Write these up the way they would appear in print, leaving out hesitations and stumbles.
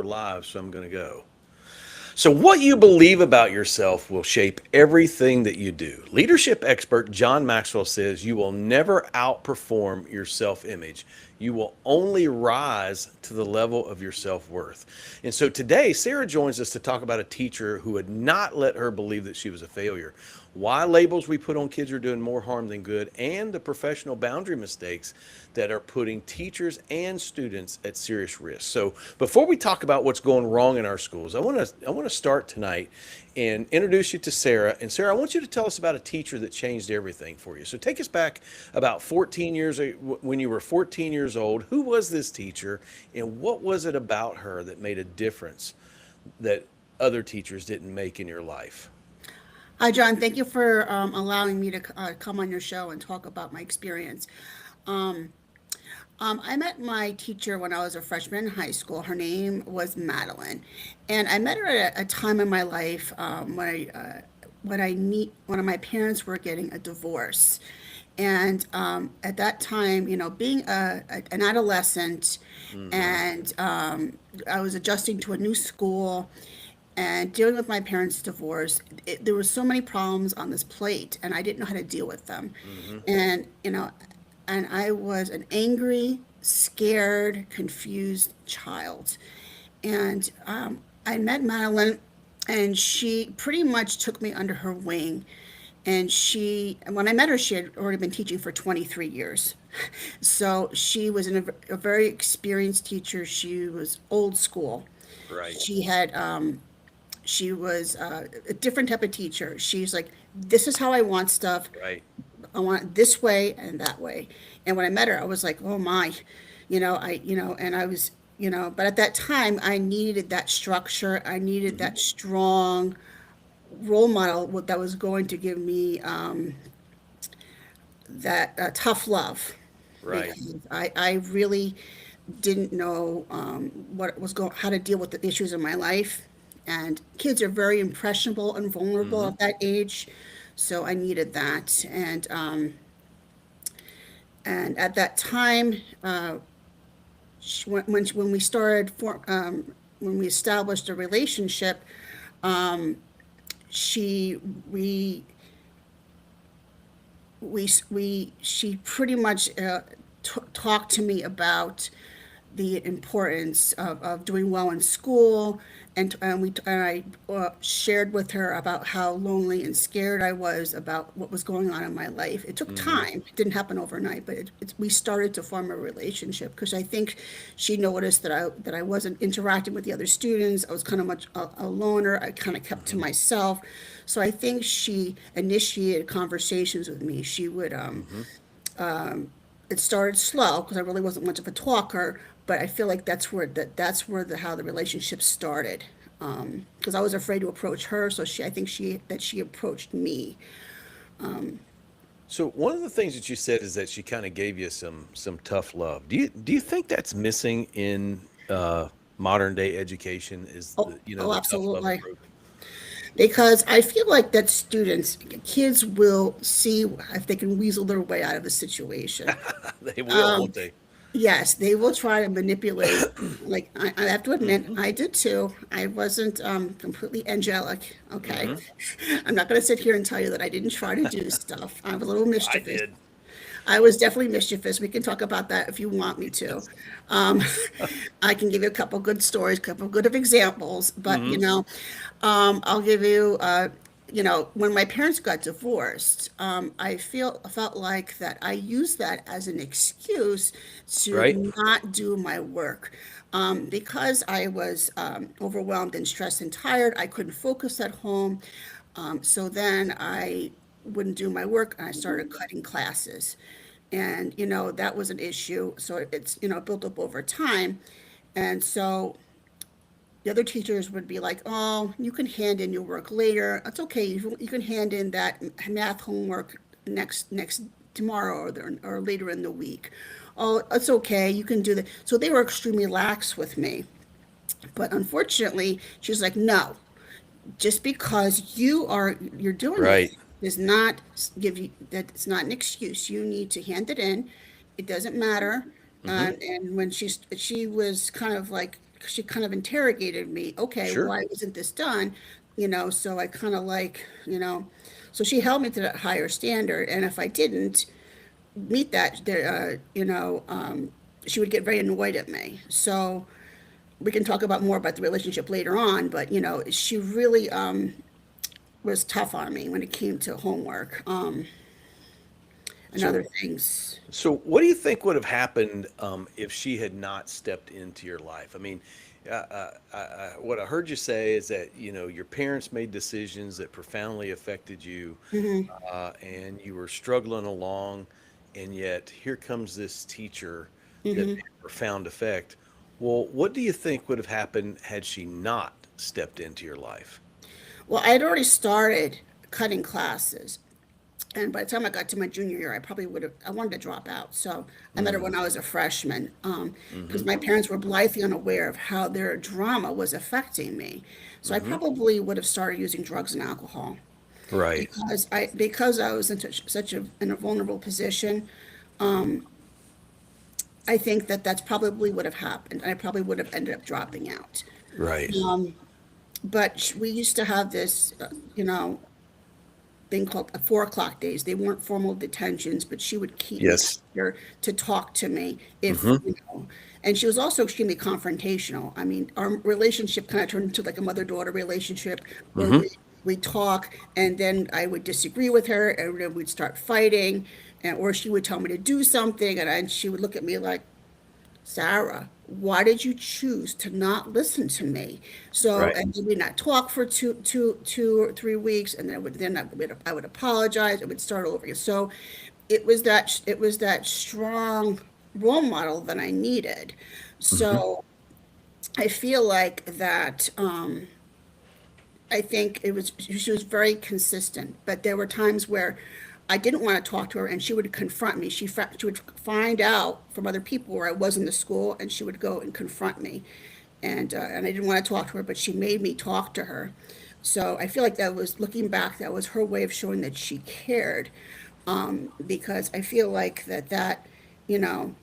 live, so I'm going to go. So, what you believe about yourself will shape everything that you do. Leadership expert John Maxwell says you will never outperform your self image. You will only rise to the level of your self worth. And so today, Sarah joins us to talk about a teacher who would not let her believe that she was a failure, why labels we put on kids are doing more harm than good, and the professional boundary mistakes that are putting teachers and students at serious risk. So before we talk about what's going wrong in our schools, I want to start tonight and introduce you to Sarah. And Sarah, I want you to tell us about a teacher that changed everything for you. So take us back about 14 years when you were 14 years old. Who was this teacher, and what was it about her that made a difference that other teachers didn't make in your life? Hi, John. Thank you for allowing me to come on your show and talk about my experience. Um, I met my teacher when I was a freshman in high school. Her name was Madeline, and I met her at a time in my life when my parents were getting a divorce, and at that time, being an adolescent, Mm-hmm. and I was adjusting to a new school and dealing with my parents' divorce, there were so many problems on this plate, and I didn't know how to deal with them. Mm-hmm. And and I was an angry, scared, confused child. And I met Madeline, and she pretty much took me under her wing. When I met her, she had already been teaching for 23 years. So she was a very experienced teacher. She was old school. Right. She had she was a different type of teacher. She's like, this is how I want stuff. Right. I want it this way and that way. And when I met her, I was like, oh my, and I was, but at that time, I needed that structure. I needed Mm-hmm. that strong role model that was going to give me that tough love, Right. because I really didn't know how to deal with the issues in my life. And kids are very impressionable and vulnerable Mm-hmm. at that age, so I needed that. And at that time, when we when we established a relationship, she she pretty much talked to me about the importance of doing well in school, and I shared with her about how lonely and scared I was about what was going on in my life. It took Mm-hmm. time; it didn't happen overnight, but we started to form a relationship because I think she noticed that I wasn't interacting with the other students. I was kind of much a loner. I kind of kept to Mm-hmm. myself, so I think she initiated conversations with me. She would Mm-hmm. it started slow because I really wasn't much of a talker, but I feel like that's where the how the relationship started. Because I was afraid to approach her, so I think she approached me. So one of the things that you said is that she kind of gave you some tough love. Do you think that's missing in modern day education? Is Oh, the oh, tough love absolutely. approach? Because I feel like that kids will see if they can weasel their way out of a situation. They will, won't they? Yes, they will try to manipulate. Like I have to admit, Mm-hmm. I did too. I wasn't completely angelic. Okay, Mm-hmm. I'm not going to sit here and tell you that I didn't try to do stuff. I was a little I mischievous. did. I was definitely mischievous. We can talk about that if you want me to. Yes. Um, I can give you a couple good stories, a couple good of examples, but Mm-hmm. I'll give you. When my parents got divorced, felt like that I used that as an excuse Right. to not do my work. Because I was overwhelmed and stressed and tired, I couldn't focus at home. So then I wouldn't do my work, and I started cutting classes. And, that was an issue. So it's, built up over time. And so the other teachers would be like, "Oh, you can hand in your work later. It's okay. You can hand in that math homework next tomorrow or later in the week. Oh, it's okay. You can do that." So they were extremely lax with me. But unfortunately, she's like, "No, just because you're doing it Right. does not give you that. It's not an excuse. You need to hand it in. It doesn't matter." Mm-hmm. And when she was kind of like she kind of interrogated me. Okay, Sure. why isn't this done? So I kind of like, so she held me to that higher standard, and if I didn't meet that, she would get very annoyed at me. So we can talk about more about the relationship later on, but she really was tough on me when it came to homework, and So other things. So, what do you think would have happened if she had not stepped into your life? I mean, what I heard you say is that your parents made decisions that profoundly affected you, and you were struggling along, and yet here comes this teacher that made a profound effect. Well, what do you think would have happened had she not stepped into your life? Well, I had already started cutting classes. And by the time I got to my junior year, I wanted to drop out. So I met her when I was a freshman, because Mm-hmm. my parents were blithely unaware of how their drama was affecting me. So I Mm-hmm. probably would have started using drugs and alcohol Right. because I was in in a vulnerable position. I think that that's probably would have happened. I probably would have ended up dropping out. Right. But we used to have this, thing called 4 o'clock days. They weren't formal detentions, but she would keep me Yes. after to talk to me if, Mm-hmm. and she was also extremely confrontational. I mean, our relationship kind of turned into like a mother-daughter relationship where Mm-hmm. we talk, and then I would disagree with her, and then we'd start fighting, or she would tell me to do something, and she would look at me like, Sarah, why did you choose to not listen to me? So, Right. and then we'd not talk for 2 or 3 weeks, and I would apologize. I would start over again. So, it was that strong role model that I needed. Mm-hmm. So, I feel like that. I think she was very consistent, but there were times where I didn't want to talk to her, and she would confront me. She would find out from other people where I was in the school, and she would go and confront me, and I didn't want to talk to her, but she made me talk to her. So I feel like that was, looking back, that was her way of showing that she cared, because I feel like you know,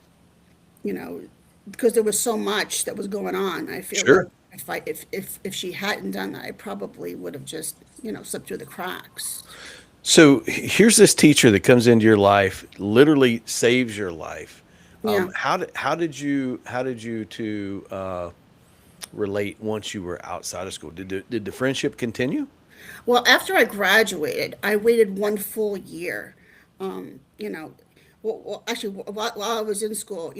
you know, because there was so much that was going on. I feel like Sure. if she hadn't done that, I probably would have just, slipped through the cracks. So here's this teacher that comes into your life, literally saves your life. Yeah. How did you to relate once you were outside of school? Did the friendship continue? Well, after I graduated, I waited one full year. Um, you know, actually, while I was in school,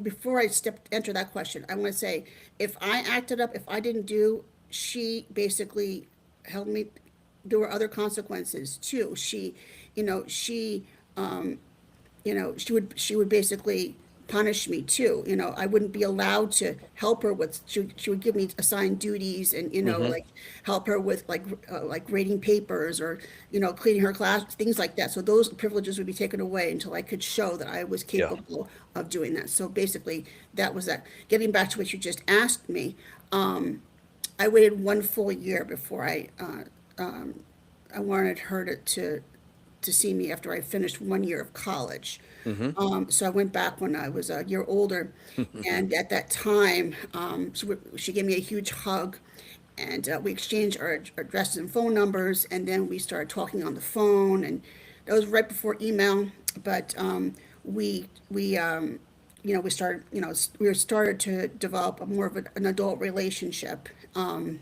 before I enter that question, I want to say, if I acted up, if I didn't do, she basically held me. There were other consequences too. She she would basically punish me too. I wouldn't be allowed to help her with. She would give me assigned duties, and Hmm. like help her with like grading papers, or cleaning her class, things like that. So those privileges would be taken away until I could show that I was Yeah. capable of doing that. So basically, that was that. Getting back to what you just asked me, I waited one full year before I wanted her to see me after I finished 1 year of college. Hmm. So I went back when I was a year older, and at that time, she gave me a huge hug, and we exchanged our addresses and phone numbers, and then we started talking on the phone, and that was right before email. But we started, we started to develop a more of an adult relationship, and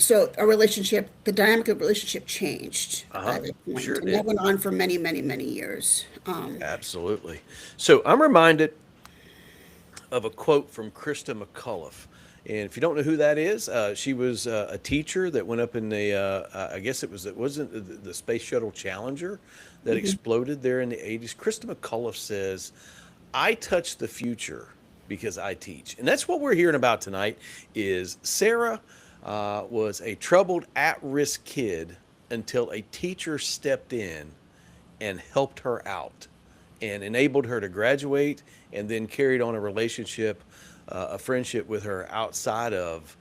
so our relationship, the dynamic of the relationship changed Uh-huh. at that point, Sure and that did. went on for many, many, many years. Absolutely. So I'm reminded of a quote from Krista McCullough. And if you don't know who that is, she was a teacher that went up in I guess it wasn't the Space Shuttle Challenger that exploded there in the 80s. Krista McCullough says, I touch the future because I teach. And that's what we're hearing about tonight is Sarah was a troubled, at-risk kid until a teacher stepped in and helped her out and enabled her to graduate and then carried on a relationship, a friendship with her outside of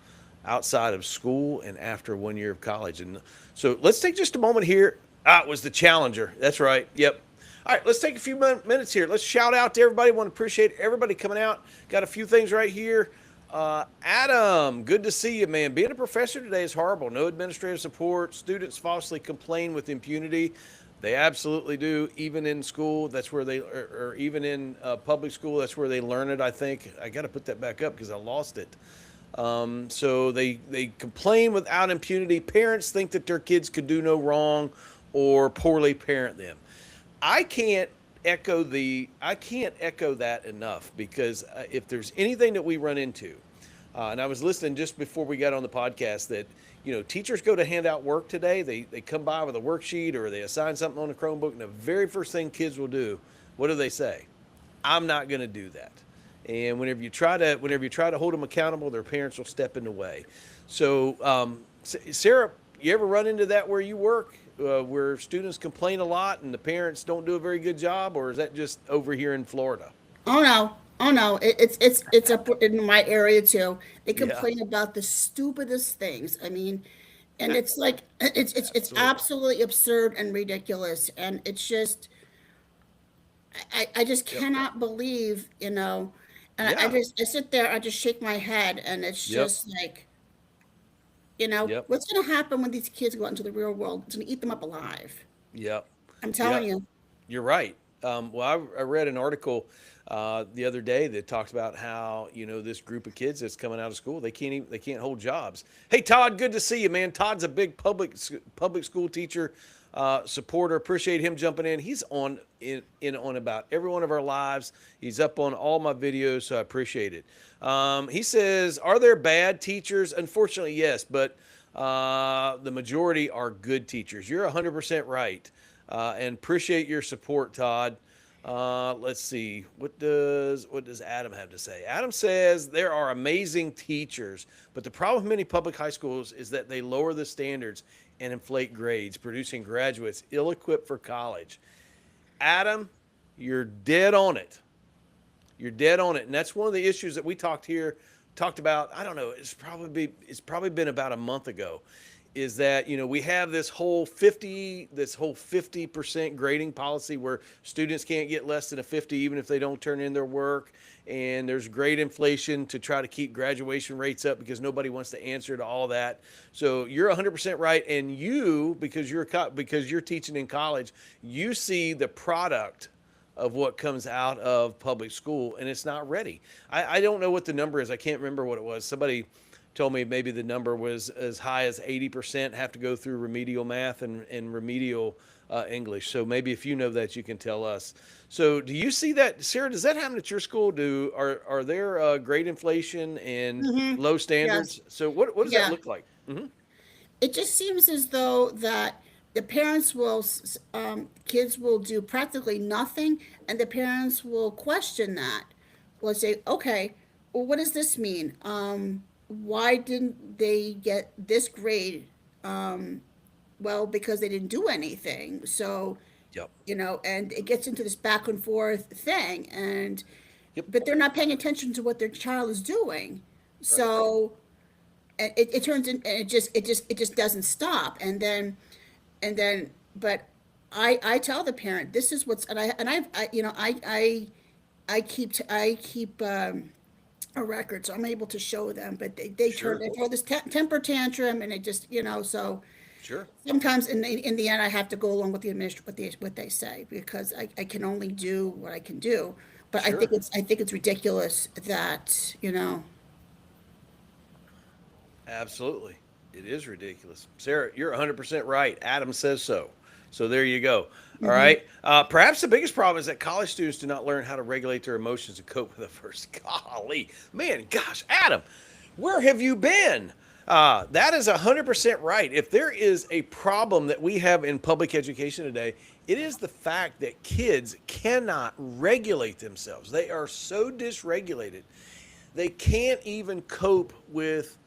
school and after 1 year of college. And so let's take just a moment here. Ah, it was the Challenger. That's right. Yep. All right, let's take a few minutes here. Let's shout out to everybody. Want to appreciate everybody coming out. Got a few things right here. Adam, good to see you, man. Being a professor today is horrible. No administrative support. Students falsely complain with impunity. They absolutely do. Even in school, that's where they, or even in public school, that's where they learn it. I think I got to put that back up because I lost it. So they complain without impunity. Parents think that their kids could do no wrong or poorly parent them. I can't I can't echo that enough because if there's anything that we run into, and I was listening just before we got on the podcast that teachers go to hand out work today. They come by with a worksheet or they assign something on a Chromebook, and the very first thing kids will do, what do they say? I'm not going to do that. And whenever you try to hold them accountable, their parents will step in the way. So, Sarah, you ever run into that where you work, where students complain a lot and the parents don't do a very good job, or is that just over here in Florida? Oh no, oh no, it's up in my area too. They Yeah, complain about the stupidest things. I mean, and it's like it's absolutely. absolutely absurd and ridiculous, and it's just I just Yep. cannot believe, and I Yeah. just I sit there, I just shake my head, and it's Yep. just like, Yep. what's going to happen when these kids go out into the real world? It's going to eat them up alive. Yep. I'm Yeah. telling you. You're right. Well, I read an article the other day that talks about how this group of kids that's coming out of school they can't hold jobs. Hey Todd, good to see you, man. Todd's a big public school teacher supporter. Appreciate him jumping in. He's in on about every one of our lives. He's up on all my videos, so I appreciate it. He says, "Are there bad teachers? Unfortunately, yes, but the majority are good teachers." You're 100% right and appreciate your support, Todd. Let's see. What does Adam have to say? Adam says there are amazing teachers, but the problem with many public high schools is that they lower the standards and inflate grades, producing graduates ill-equipped for college. Adam, you're dead on it. You're dead on it, and that's one of the issues that we talked about. I don't know. It's probably been about a month ago. Is that we have this whole 50% grading policy where students can't get less than a 50 even if they don't turn in their work, and there's grade inflation to try to keep graduation rates up because nobody wants to answer to all that. So you're 100% right, and because you're teaching in college, you see the product of what comes out of public school, and it's not ready. I don't know what the number is. I can't remember what it was. Somebody told me maybe the number was as high as 80% have to go through remedial math and remedial English. So maybe if you know that, you can tell us. So do you see that, Sarah? Does that happen at your school? Are there grade inflation and Hmm. low Yes. standards? So what does that Yeah. look like? It just seems as though that the parents will, kids will do practically nothing, and the parents will question that. Will say, okay, well, what does this mean? Why didn't they get this grade? Well, because they didn't do anything. So, Yep. and it gets into this back and forth thing, and Yep. but they're not paying attention to what their child is doing. Right. So, and it turns in, and it just doesn't stop, and then but I tell the parent, this is what's, and I I keep a record, so I'm able to show them, but Sure. they throw this temper tantrum, and it just, so Sure. sometimes in the end I have to go along with what they say, because I can only do what I can do. But Sure. I think it's ridiculous that, Absolutely. It is ridiculous. Sarah, you're 100% right. Adam says so. So there you go. All right. Perhaps the biggest problem is that college students do not learn how to regulate their emotions and cope with adversity. Golly, man, gosh, Adam, where have you been? That is 100% right. If there is a problem that we have in public education today, it is the fact that kids cannot regulate themselves. They are so dysregulated they can't even cope with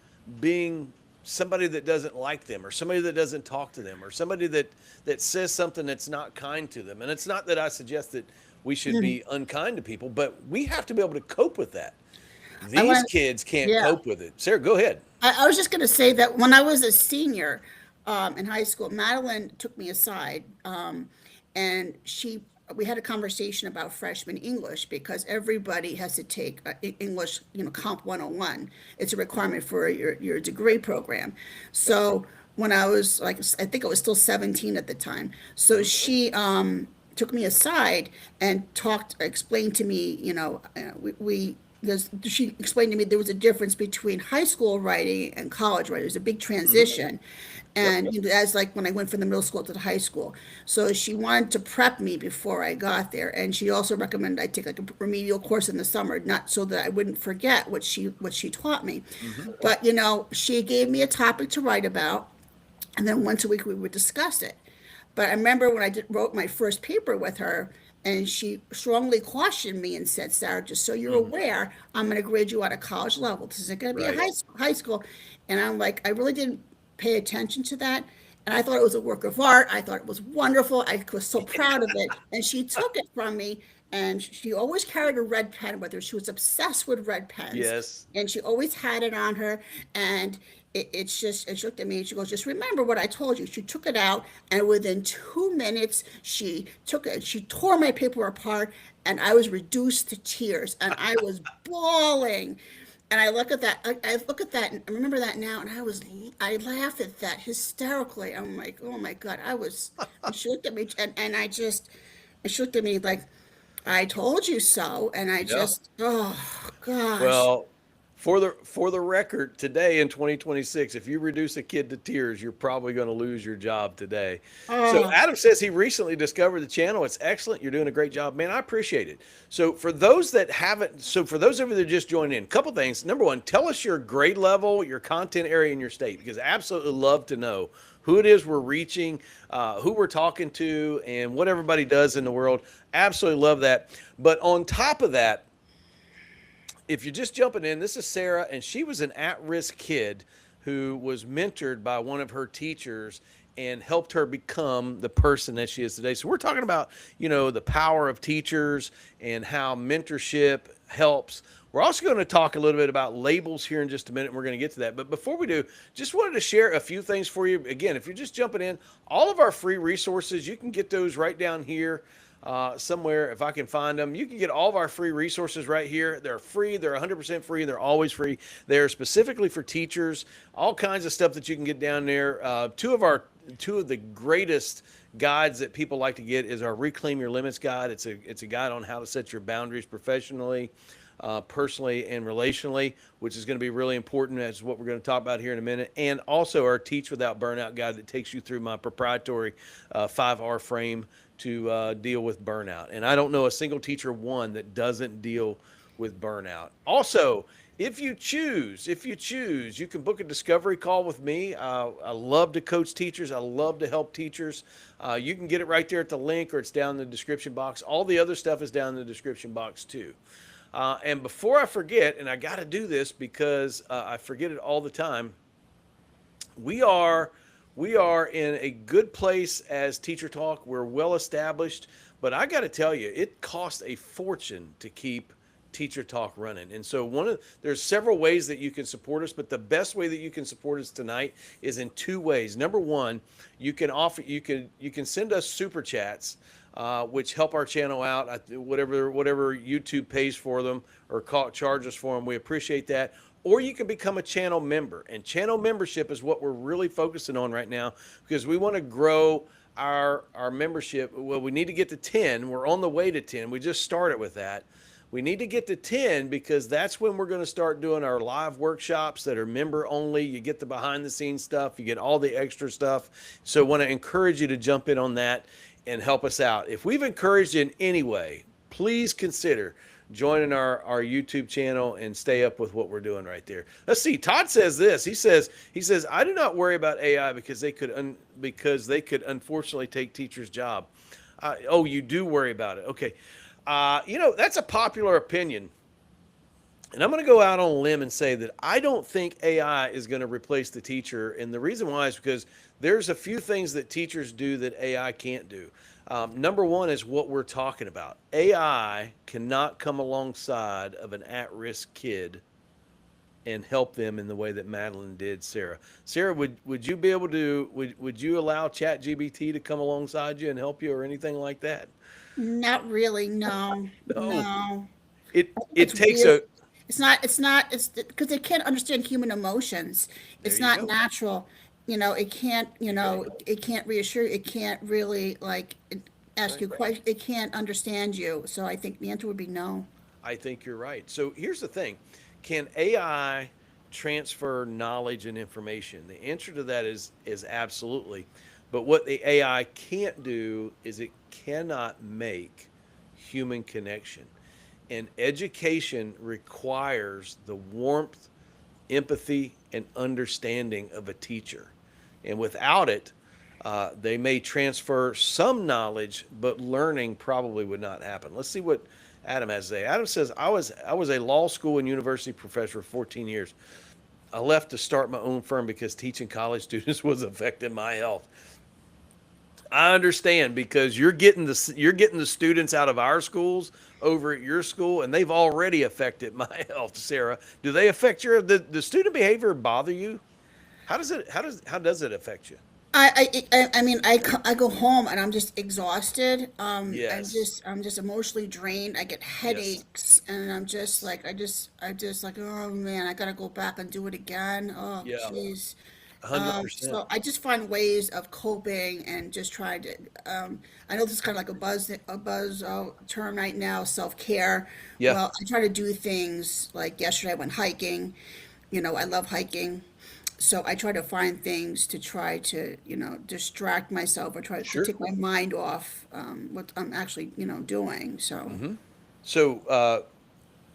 being somebody that doesn't like them or somebody that doesn't talk to them or somebody that says something that's not kind to them. And it's not that I suggest that we should be unkind to people, but we have to be able to cope with that. I These want to, kids can't yeah. cope with it. Sarah, go ahead. I was just going to say that when I was a senior in high school, Madeline took me aside, and we had a conversation about freshman English because everybody has to take English, Comp 101. It's a requirement for your degree program. So when I was like, I think I was still 17 at the time. So Mhm. she took me aside and explained to me, she explained to me there was a difference between high school writing and college writing. There's a big Mhm. transition. Yep. And as like when I went from the middle school to the high school. So she wanted to prep me before I got there. And she also recommended I take like a remedial course in the summer, not so that I wouldn't forget what she taught me. Mhm. But she gave me a topic to write about, and then once a week we would discuss it. But I remember when wrote my first paper with her, and she strongly cautioned me and said, "Sarah, just so you're Mhm. aware, I'm going to grade you at a college level. This isn't going to be a Right. high school." And I'm like, I really didn't pay attention to that. And I thought it was a work of art. I thought it was wonderful. I was so proud of it. And she took it from me, and she always carried a red pen with her. She was obsessed with red pens, Yes. and she always had it on her. And she looked at me and she goes, "Just remember what I told you." She took it out, and within 2 minutes, she took it, she tore my paper apart, and I was reduced to tears, and I was bawling. And I look at that, and I remember that now, and I laugh at that hysterically. I'm like, oh my God, and she looked at me, and she looked at me like, "I told you so," and Yeah. oh gosh. Well, for the record, today in 2026, if you reduce a kid to tears, you're probably going to lose your job today. So Oh, Adam says he recently discovered the channel. It's excellent. You're doing a great job, man. I appreciate it. For those of you that just joined in, a couple things. Number one, tell us your grade level, your content area in your state, because I absolutely love to know who it is we're reaching, who we're talking to, and what everybody does in the world. Absolutely love that. But on top of that, if you're just jumping in, this is Sarah, and she was an at risk kid who was mentored by one of her teachers and helped her become the person that she is today. So we're talking about, the power of teachers and how mentorship helps. We're also going to talk a little bit about labels here in just a minute, and we're going to get to that. But before we do, just wanted to share a few things for you. Again, if you're just jumping in, all of our free resources, you can get those right down here somewhere if I can find them. You can get all of our free resources right here. They're free. They're 100% free. They're always free. They're specifically for teachers. All kinds of stuff that you can get down there. Two of the greatest guides that people like to get is our Reclaim Your Limits guide. It's a guide on how to set your boundaries professionally, personally, and relationally, which is going to be really important as what we're going to talk about here in a minute. And also our Teach Without Burnout guide that takes you through my proprietary 5R frame to deal with burnout. And I don't know a single teacher one that doesn't deal with burnout. Also, if you choose, you can book a discovery call with me. I love to coach teachers. I love to help teachers. You can get it right there at the link, or it's down in the description box. All the other stuff is down in the description box too. And before I forget, and I got to do this because I forget it all the time, we are we are in a good place as Teacher Talk. We're well established, but I got to tell you, it costs a fortune to keep Teacher Talk running. And so there's several ways that you can support us, but the best way that you can support us tonight is in two ways. Number one, you can send us super chats, which help our channel out. Whatever YouTube pays for them or charges for them, we appreciate that. Or you can become a channel member, and channel membership is what we're really focusing on right now because we want to grow our membership. Well, we need to get to 10. We're on the way to 10. We just started with that. We need to get to 10 because that's when we're going to start doing our live workshops that are member only. You get the behind the scenes stuff, you get all the extra stuff. So I want to encourage you to jump in on that and help us out. If we've encouraged you in any way, please consider joining our YouTube channel and stay up with what we're doing right there. Let's see. Todd says this. He says I do not worry about AI because they could unfortunately take teachers' job. Oh, you do worry about it. Okay. That's a popular opinion. And I'm going to go out on a limb and say that I don't think AI is going to replace the teacher. And the reason why is because there's a few things that teachers do that AI can't do. Number one is what we're talking about. AI cannot come alongside of an at risk kid and help them in the way that Madeline did Sarah. Sarah, would you be able to would you allow ChatGPT to come alongside you and help you or anything like that? Not really, no, No. no. I think It it's takes weird. a It's because they can't understand human emotions. there It's you not go. natural. It can't, it can't reassure you. It can't really That's ask right. you questions. It can't understand you. So I think the answer would be no. I think you're right. So here's the thing. Can AI transfer knowledge and information? The answer to that is absolutely. But what the AI can't do is it cannot make human connection. And education requires the warmth, empathy, and understanding of a teacher. And without it, they may transfer some knowledge, but learning probably would not happen. Let's see what Adam has to say. Adam says, I was a law school and university professor for 14 years. I left to start my own firm because teaching college students was affecting my health. I understand because you're getting the students out of our schools over at your school, and they've already affected my health. Sarah, do they affect your the student behavior bother you? How does it affect you? I mean, I go home and I'm just exhausted. Yes. I'm just emotionally drained. I get Yes. headaches, and I'm just Yes. like, I just like, oh man, I gotta go back and do it again. Oh, Yeah. jeez. 100%. So I just find ways of coping and just trying to. I know this is kind of like a buzz term right now, self care. Yeah. Well, I try to do things like yesterday I went hiking. I love hiking. So I try to find things to try to, distract myself or try to Sure. take my mind off what I'm actually, doing. So, So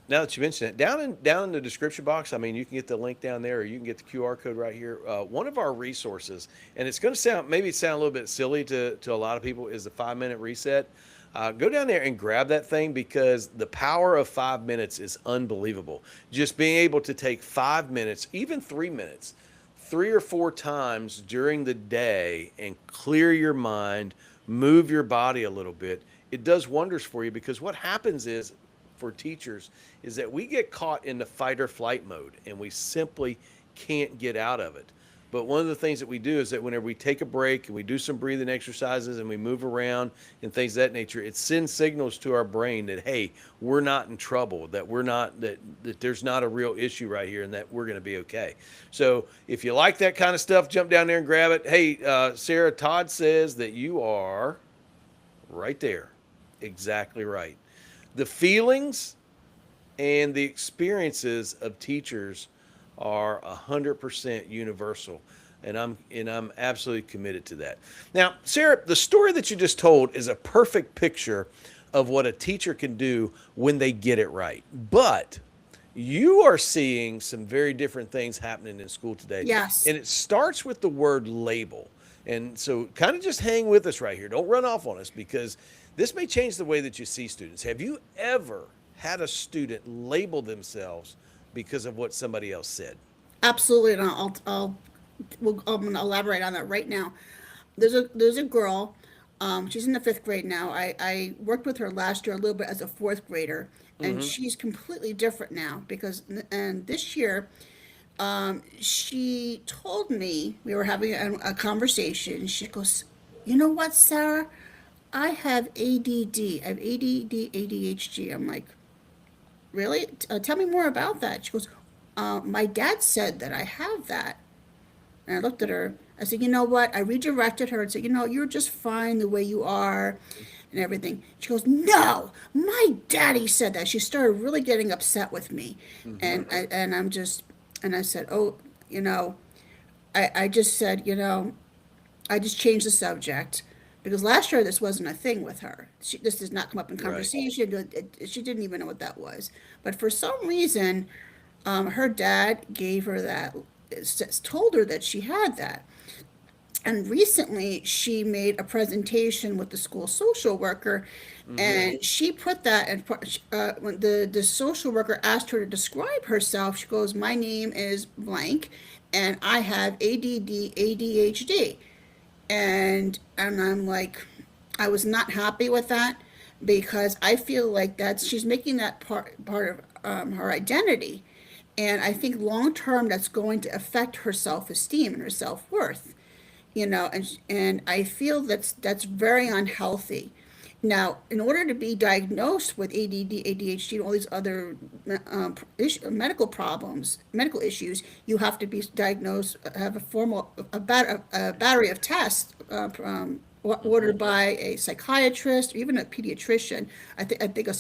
now that you mentioned it, down in the description box, I mean, you can get the link down there, or you can get the QR code right here. One of our resources, and it's going to sound a little bit silly to a lot of people, is the 5 minute reset. Go down there and grab that thing because the power of 5 minutes is unbelievable. Just being able to take 5 minutes, even 3 minutes, 3 or 4 times during the day and clear your mind, move your body a little bit. It does wonders for you because what happens is for teachers is that we get caught in the fight or flight mode and we simply can't get out of it. But one of the things that we do is that whenever we take a break and we do some breathing exercises and we move around and things of that nature, it sends signals to our brain that, hey, we're not in trouble, that we're not, that there's not a real issue right here and that we're going to be okay. So if you like that kind of stuff, jump down there and grab it. Hey, Sarah, Todd says that you are right there. Exactly right. The feelings and the experiences of teachers are 100% universal, and I'm absolutely committed to that. Now, Sarah, the story that you just told is a perfect picture of what a teacher can do when they get it right. But you are seeing some very different things happening in school today, yes, and it starts with the word label. And so, kind of just hang with us right here. Don't run off on us because this may change the way that you see students. Have you ever had a student label themselves because of what somebody else said? absolutely. And I'm going to elaborate on that right now. There's a girl. She's in the fifth grade now. I worked with her last year a little bit as a fourth grader, and Mm-hmm. she's completely different now because, and this year, she told me we were having a conversation. She goes, "You know what, Sarah? I have ADD. I have ADD, ADHD." I'm like, "Really? Tell me more about that." She goes, "My dad said that I have that." And I looked at her. I said, "You know what?" I redirected her and said, "You're just fine the way you are and everything." She goes, "No, my daddy said that." She started really getting upset with me. Mm-hmm. And I said, "Oh, you know, I just said, I just changed the subject because last year this wasn't a thing with her. This does not come up in Right. conversation. She didn't even know what that was. But for some reason, her dad gave her that, told her that she had that. And recently, she made a presentation with the school social worker, Mm-hmm. and she put that. And when the social worker asked her to describe herself, she goes, "My name is blank, and I have ADD, ADHD." And I'm like, I was not happy with that because I feel like she's making that part of her identity, And I think long term, that's going to affect her self esteem and her self worth. And I feel that's very unhealthy. Now, in order to be diagnosed with ADD, ADHD, and all these other medical problems, medical issues, you have to be diagnosed, have a formal, a battery of tests Hmm. ordered by a psychiatrist or even a pediatrician. I think a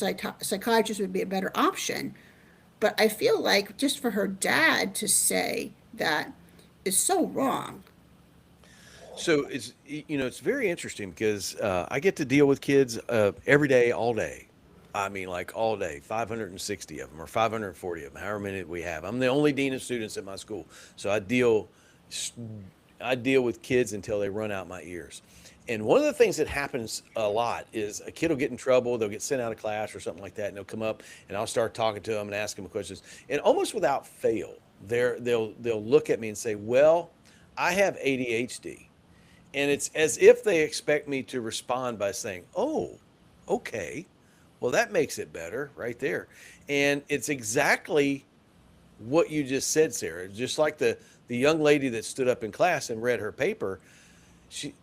psychiatrist would be a better option. But I feel like just for her dad to say that is so wrong. So it's very interesting because I get to deal with kids every day, all day. I mean, like all day, 560 of them or 540 of them, however many we have. I'm the only dean of students at my school, so I deal with kids until they run out my ears. And one of the things that happens a lot is a kid will get in trouble, they'll get sent out of class or something like that, and they'll come up and I'll start talking to them and ask them questions. And almost without fail, they'll look at me and say, "Well, I have ADHD." And it's as if they expect me to respond by saying, "Oh, okay. Well, that makes it better right there." And it's exactly what you just said, Sarah. Just like the young lady that stood up in class and read her paper, she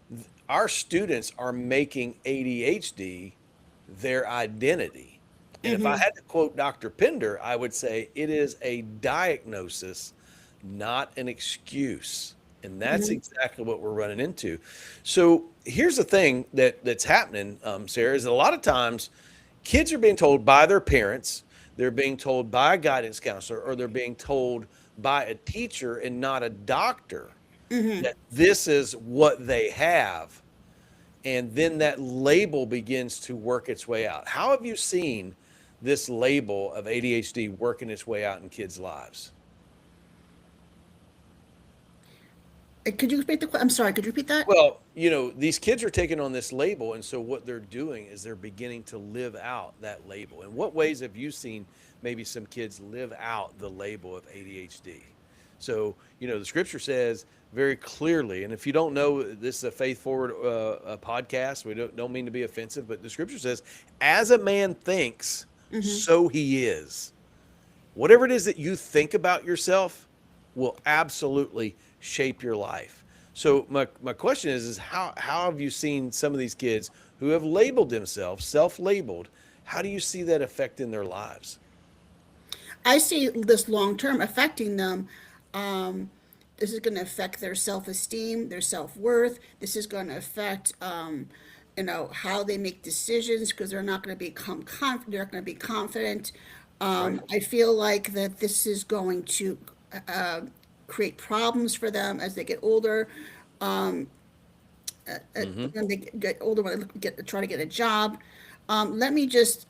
our students are making ADHD their identity. And if I had to quote Dr. Pender, I would say it is a diagnosis, not an excuse. And that's exactly what we're running into. So here's the thing that's happening, Sarah, is that a lot of times kids are being told by their parents, they're being told by a guidance counselor, or they're being told by a teacher and not a doctor that this is what they have. And then that label begins to work its way out. How have you seen this label of ADHD working its way out in kids' lives? Could you repeat I'm sorry, could you repeat that? Well, these kids are taking on this label, and so what they're doing is they're beginning to live out that label. In what ways have you seen maybe some kids live out the label of ADHD? So, the scripture says very clearly, and if you don't know, this is a faith forward podcast. We don't mean to be offensive, but the scripture says, as a man thinks, so he is. Whatever it is that you think about yourself will absolutely shape your life. So my question is how have you seen some of these kids who have labeled themselves, self-labeled, how do you see that affecting their lives? I see this long term affecting them. Um, this is going to affect their self esteem, their self worth. This is going to affect, how they make decisions because they're not going to become confident. They're not going to be confident. Right. I feel like that this is going to uh, create problems for them as they get older. Hmm. When they get older, when they try to get a job. Let me just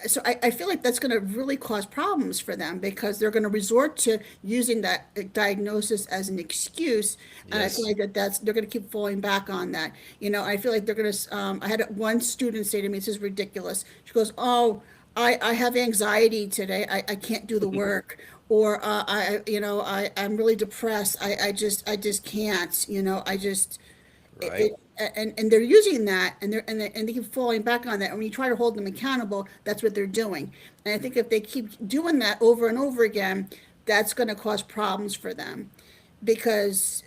so I feel like that's going to really cause problems for them because they're going to resort to using that diagnosis as an excuse, and I feel Yes. like that's they're going to keep falling back on that. I feel like they're going to. I had one student say to me, "This is ridiculous." She goes, "Oh, I have anxiety today. I can't do the work." Or I'm really depressed. I just can't. it, Right. it and they're using that and they keep falling back on that, and when you try to hold them accountable, that's what they're doing. And I think if they keep doing that over and over again, that's going to cause problems for them because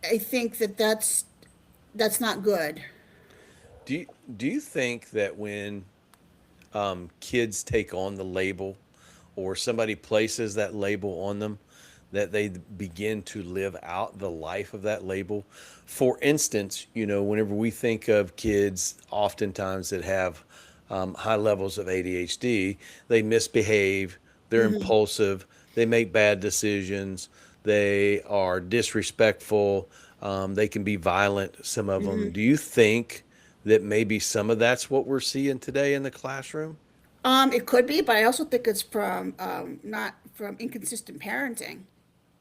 I think that's not good. Do you, do you think that when kids take on the label or somebody places that label on them, that they begin to live out the life of that label? For instance, whenever we think of kids, oftentimes that have high levels of ADHD, they misbehave, they're impulsive, they make bad decisions, they are disrespectful, they can be violent, some of them. Do you think that maybe some of that's what we're seeing today in the classroom? It could be, but I also think it's from not from inconsistent parenting.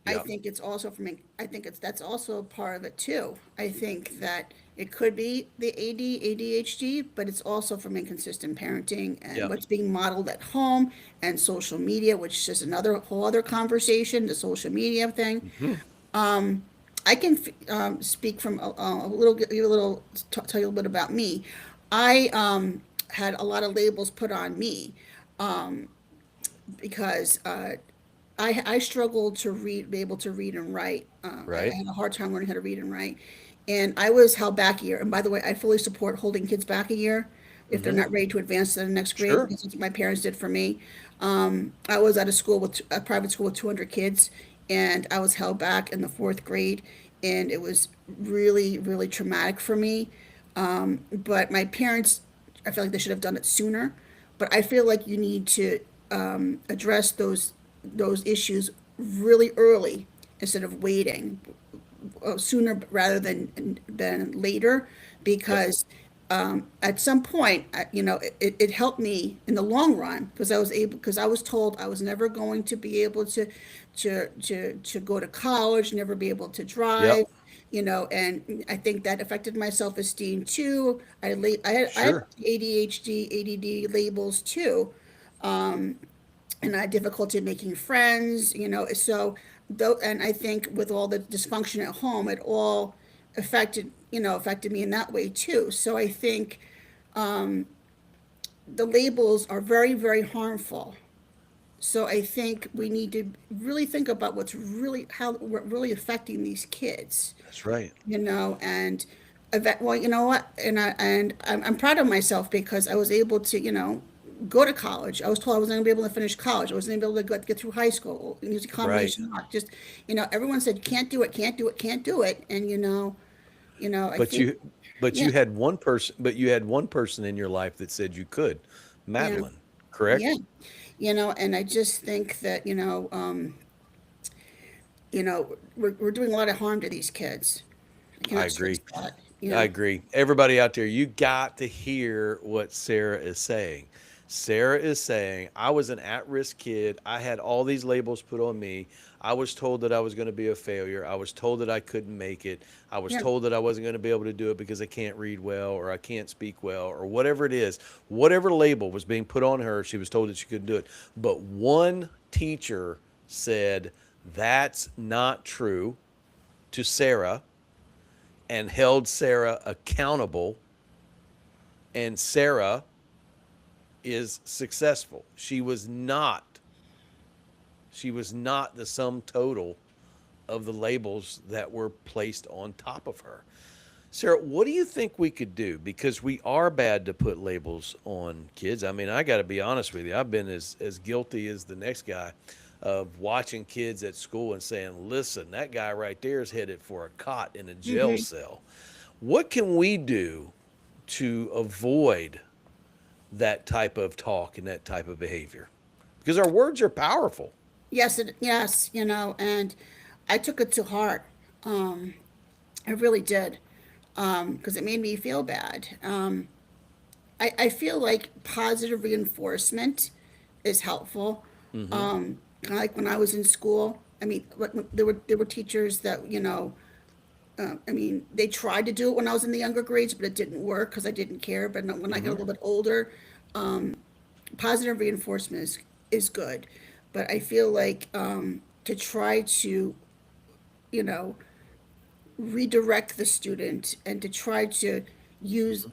I Yeah. think it's also from. I think that's also part of it too. I think that it could be the ADHD, but it's also from inconsistent parenting and Yeah. what's being modeled at home and social media, which is another whole other conversation. The social media thing. Hmm. I can speak from a little, give you a little, tell you a little bit about me. I had a lot of labels put on me. because I struggled to read, be able to read and write. I Right. had a hard time learning how to read and write, and I was held back a year. And by the way, I fully support holding kids back a year if they're Mm-hmm. not ready to advance to the next grade, Sure. because that's what my parents did for me. I was at a school with a private school with 200 kids, and I was held back in the fourth grade, and it was really, really traumatic for me. But my parents, I feel like they should have done it sooner. But I feel like you need to address those issues really early instead of waiting, sooner rather than later, Yep. because at some point, it helped me in the long run, because I was told I was never going to be able to go to college, never be able to drive, Yep. and I think that affected my self-esteem too. I had Sure. ADHD, ADD labels too, and I had difficulty making friends, so though, and I think with all the dysfunction at home, it all affected me in that way too. So I think the labels are very, very harmful. So I think we need to really think about how we're really affecting these kids, That's right. and well, you know what, I'm proud of myself because I was able to, go to college. I was told I wasn't going to be able to finish college. I wasn't going to be able to get through high school, use a Right. combination mark. Just, everyone said, can't do it, can't do it, can't do it. And, I But think, you but yeah, you had one person in your life that said you could. yeah, Madeline, yeah, correct? and I just think that, we're doing a lot of harm to these kids. I I cannot stress agree. that, I agree. Everybody out there, you got to hear what Sarah is saying. Sarah is saying, I was an at risk kid. I had all these labels put on me. I was told that I was going to be a failure. I was told that I couldn't make it. I was yeah, told that I wasn't going to be able to do it because I can't read well or I can't speak well or whatever it is. Whatever label was being put on her, she was told that she couldn't do it. But one teacher said, that's not true to Sarah and held Sarah accountable. And Sarah is successful. She was not the sum total of the labels that were placed on top of her. Sarah, what do you think we could do? Because we are bad to put labels on kids. I mean, I got to be honest with you. I've been as guilty as the next guy of watching kids at school and saying, listen, that guy right there is headed for a cot in a jail hmm, cell. What can we do to avoid that type of talk and that type of behavior? Because our words are powerful. yes, and I took it to heart. I really did, because it made me feel bad. I feel like positive reinforcement is helpful. Mm-hmm. Kind of like when I was in school. I mean, there were teachers that, I mean, they tried to do it when I was in the younger grades, but it didn't work because I didn't care. But when I got a Mm-hmm. little bit older, positive reinforcement is good. But I feel like, to try to, you know, redirect the student and to try to use,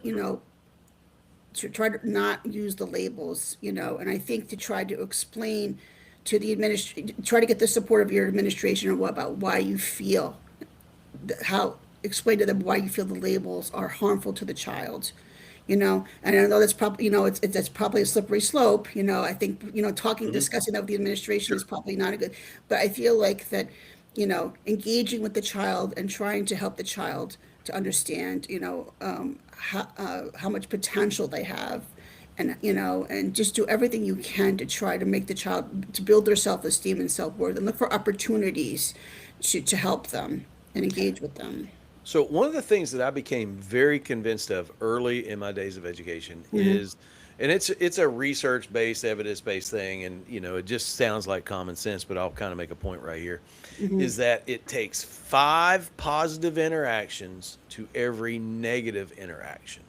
to try to not use the labels, and I think to try to explain to the try to get the support of your administration or what about why you feel, how, explain to them why you feel the labels are harmful to the child. And I know that's probably, that's probably a slippery slope. I think, Mm-hmm. discussing that with the administration is Sure. probably not a good, but I feel like that, engaging with the child and trying to help the child to understand, how much potential they have, and just do everything you can to try to make the child, to build their self-esteem and self-worth, and look for opportunities to help them and engage with them. So one of the things that I became very convinced of early in my days of education Hmm. is, and it's a research based, evidence based thing, and it just sounds like common sense, but I'll kind of make a point right here, Hmm. is that it takes 5 positive interactions to every negative interaction.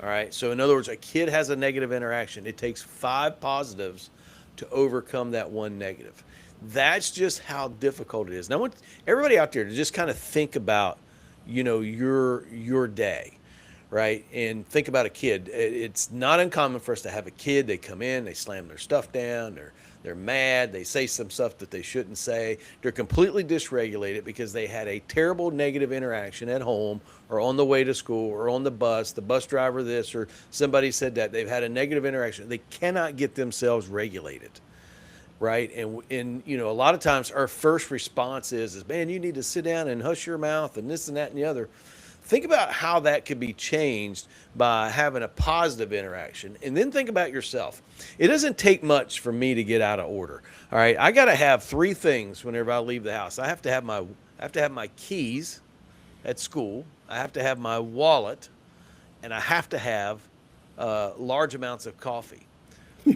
All right. So in other words, a kid has a negative interaction. It takes 5 positives to overcome that one negative. That's just how difficult it is. Now, I want everybody out there to just kind of think about, your day, right? And think about a kid. It's not uncommon for us to have a kid. They come in, they slam their stuff down, They're mad. They say some stuff that they shouldn't say. They're completely dysregulated because they had a terrible negative interaction at home or on the way to school or on the bus driver this, or somebody said that. They've had a negative interaction. They cannot get themselves regulated, right? And you know, a lot of times our first response is man, you need to sit down and hush your mouth and this and that and the other. Think about how that could be changed by having a positive interaction, and then think about yourself. It doesn't take much for me to get out of order. All right, I got to have three things whenever I leave the house. I have to have my keys at school. I have to have my wallet, and I have to have large amounts of coffee.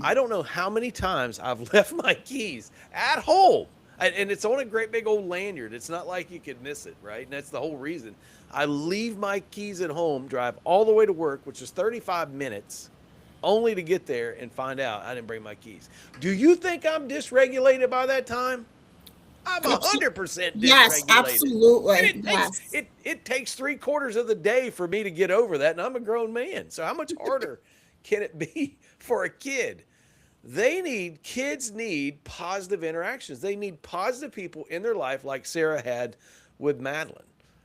I don't know how many times I've left my keys at home. And it's on a great big old lanyard. It's not like you could miss it, right? And that's the whole reason. I leave my keys at home, drive all the way to work, which is 35 minutes, only to get there and find out I didn't bring my keys. Do you think I'm dysregulated by that time? I'm Absolutely. 100% Yes, dysregulated. And absolutely. Yes. it takes 3/4 of the day for me to get over that, and I'm a grown man. So how much harder can it be for a kid? Kids need positive interactions. They need positive people in their life, like Sarah had with Madeline.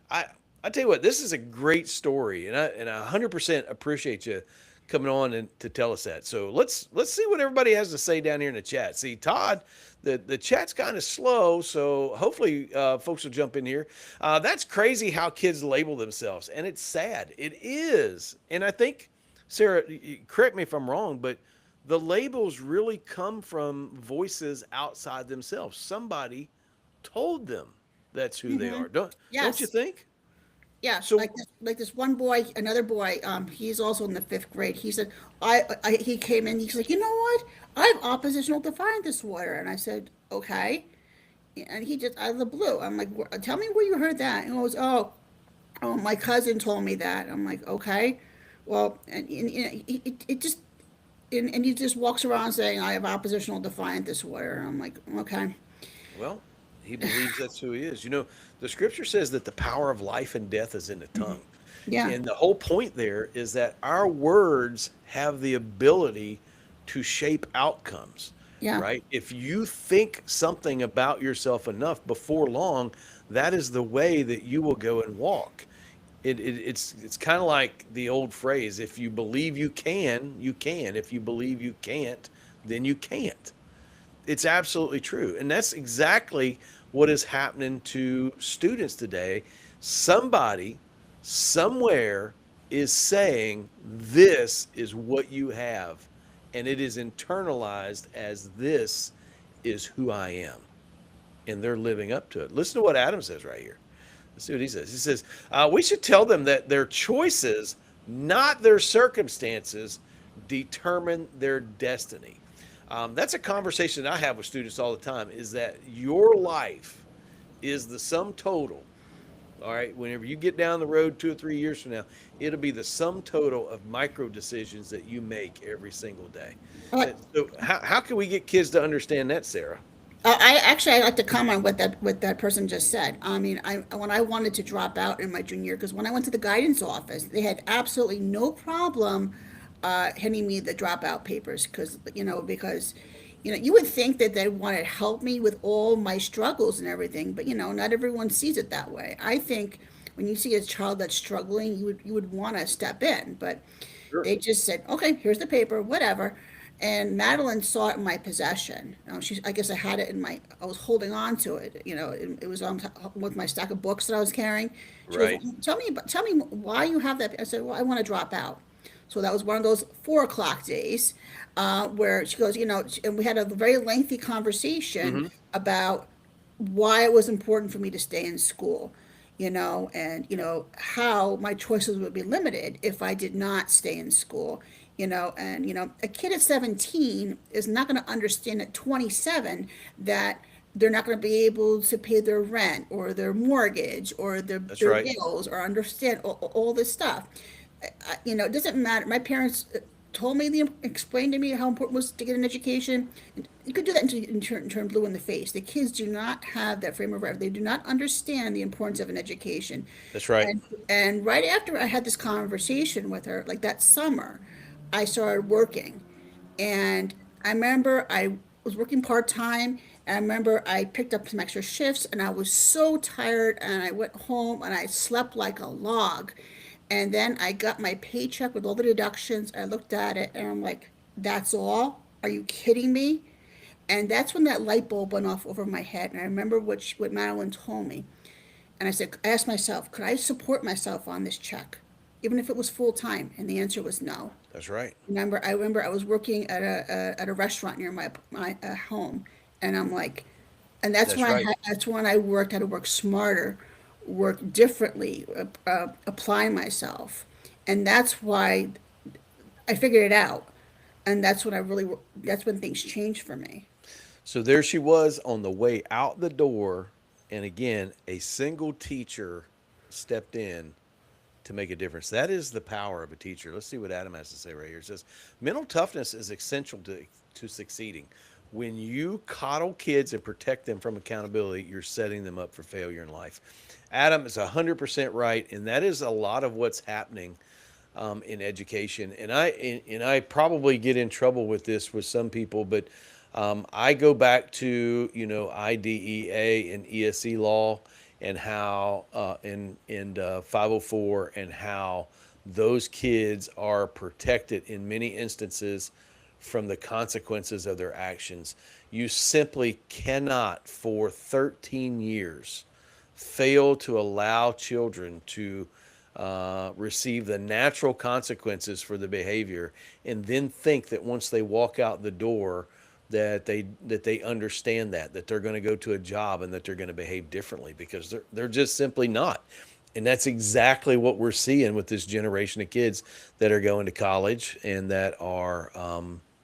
I I tell you what, this is a great story, and I 100% appreciate you coming on and to tell us that. So let's see what everybody has to say down here in the chat. See, Todd, the chat's kind of slow, so hopefully folks will jump in here. That's crazy how kids label themselves, and it's sad. It is, and I think Sarah, correct me if I'm wrong, but the labels really come from voices outside themselves. Somebody told them that's who they Hmm. are. Don't you Yes. think? Yeah, So like this one boy, another boy, he's also in the fifth grade. He said, he came in, he's like, you know what? I have oppositional defiant disorder. And I said, okay. And he just, out of the blue, I'm like, tell me where you heard that. And he goes, oh, my cousin told me that. I'm like, okay. Well, and you know, it just, and he just walks around saying, I have oppositional defiant disorder. And I'm like, okay. well, he believes that's who he is. You know, the scripture says that the power of life and death is in the tongue. Yeah, And the whole point there is that our words have the ability to shape outcomes, yeah. right? If you think something about yourself enough before long, that is the way that you will go and walk. It's kind of like the old phrase, if you believe you can, you can. If you believe you can't, then you can't. It's absolutely true. And that's exactly what is happening to students today. Somebody, somewhere, is saying, this is what you have. And it is internalized as this is who I am. And they're living up to it. Listen to what Adam says right here. Let's see what he says. He says, we should tell them that their choices, not their circumstances, determine their destiny. That's a conversation I have with students all the time, is that your life is the sum total. All right. Whenever you get down the road 2 or 3 years from now, it'll be the sum total of micro decisions that you make every single day. So how can we get kids to understand that, Sarah? I like to comment what that person just said. I mean, I when I wanted to drop out in my junior year, because when I went to the guidance office, they had absolutely no problem handing me the dropout papers, because you would think that they wanted to help me with all my struggles and everything, but not everyone sees it that way. I think when you see a child that's struggling, you would want to step in, but Sure. they just said, okay, here's the paper, whatever. And Madeline saw it in my possession. I guess I had it I was holding on to it. It was on with my stack of books that I was carrying. She goes, Right. well, tell me why you have that. I said, well, I want to drop out. So that was one of those 4 o'clock days, where she goes, and we had a very lengthy conversation Mm-hmm. about why it was important for me to stay in school, and how my choices would be limited if I did not stay in school, and a kid at 17 is not going to understand at 27 that they're not going to be able to pay their rent or their mortgage or That's their right. bills or understand all this stuff. It doesn't matter. My parents told me, explained to me how important it was to get an education. And you could do that and turn blue in the face. The kids do not have that frame of reference. They do not understand the importance of an education. That's right. And right after I had this conversation with her, like that summer, I started working. And I remember was working part-time, and I remember I picked up some extra shifts, and I was so tired, and I went home and I slept like a log. And then I got my paycheck with all the deductions. I looked at it and I'm like, that's all? Are you kidding me? And that's when that light bulb went off over my head. And I remember what Madeline told me. And I asked myself, could I support myself on this check, even if it was full time? And the answer was no. That's right. I remember I was working at a restaurant near my home, and I'm like, and That's right. that's when I worked how to work smarter, work differently, apply myself, and that's why I figured it out, and that's when things changed for me. So there she was on the way out the door. And again, a single teacher stepped in to make a difference. That is the power of a teacher. Let's see what Adam has to say right here. It says mental toughness is essential to succeeding. When you coddle kids and protect them from accountability, you're setting them up for failure in life. Adam is 100% right, and that is a lot of what's happening in education. And I probably get in trouble with this with some people, but I go back to IDEA and ESE law and how in 504 and how those kids are protected in many instances from the consequences of their actions. You simply cannot for 13 years fail to allow children to receive the natural consequences for the behavior, and then think that once they walk out the door that they understand that they're going to go to a job and that they're going to behave differently, because they're just simply not. And that's exactly what we're seeing with this generation of kids that are going to college and that are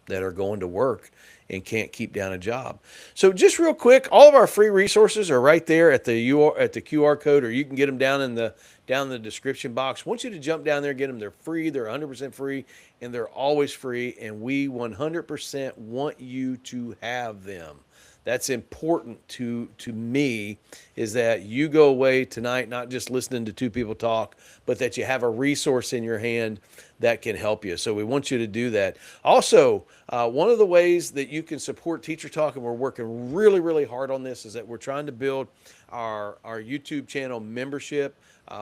going to work and can't keep down a job. So just real quick, all of our free resources are right there at the QR code, or you can get them down in the description box. I want you to jump down there and get them. They're free. They're 100% free, and they're always free. And we 100% want you to have them. That's important to me, is that you go away tonight not just listening to two people talk, but that you have a resource in your hand that can help you. So we want you to do that. Also, one of the ways that you can support Teacher Talk, and we're working really, really hard on this, is that we're trying to build our YouTube channel membership.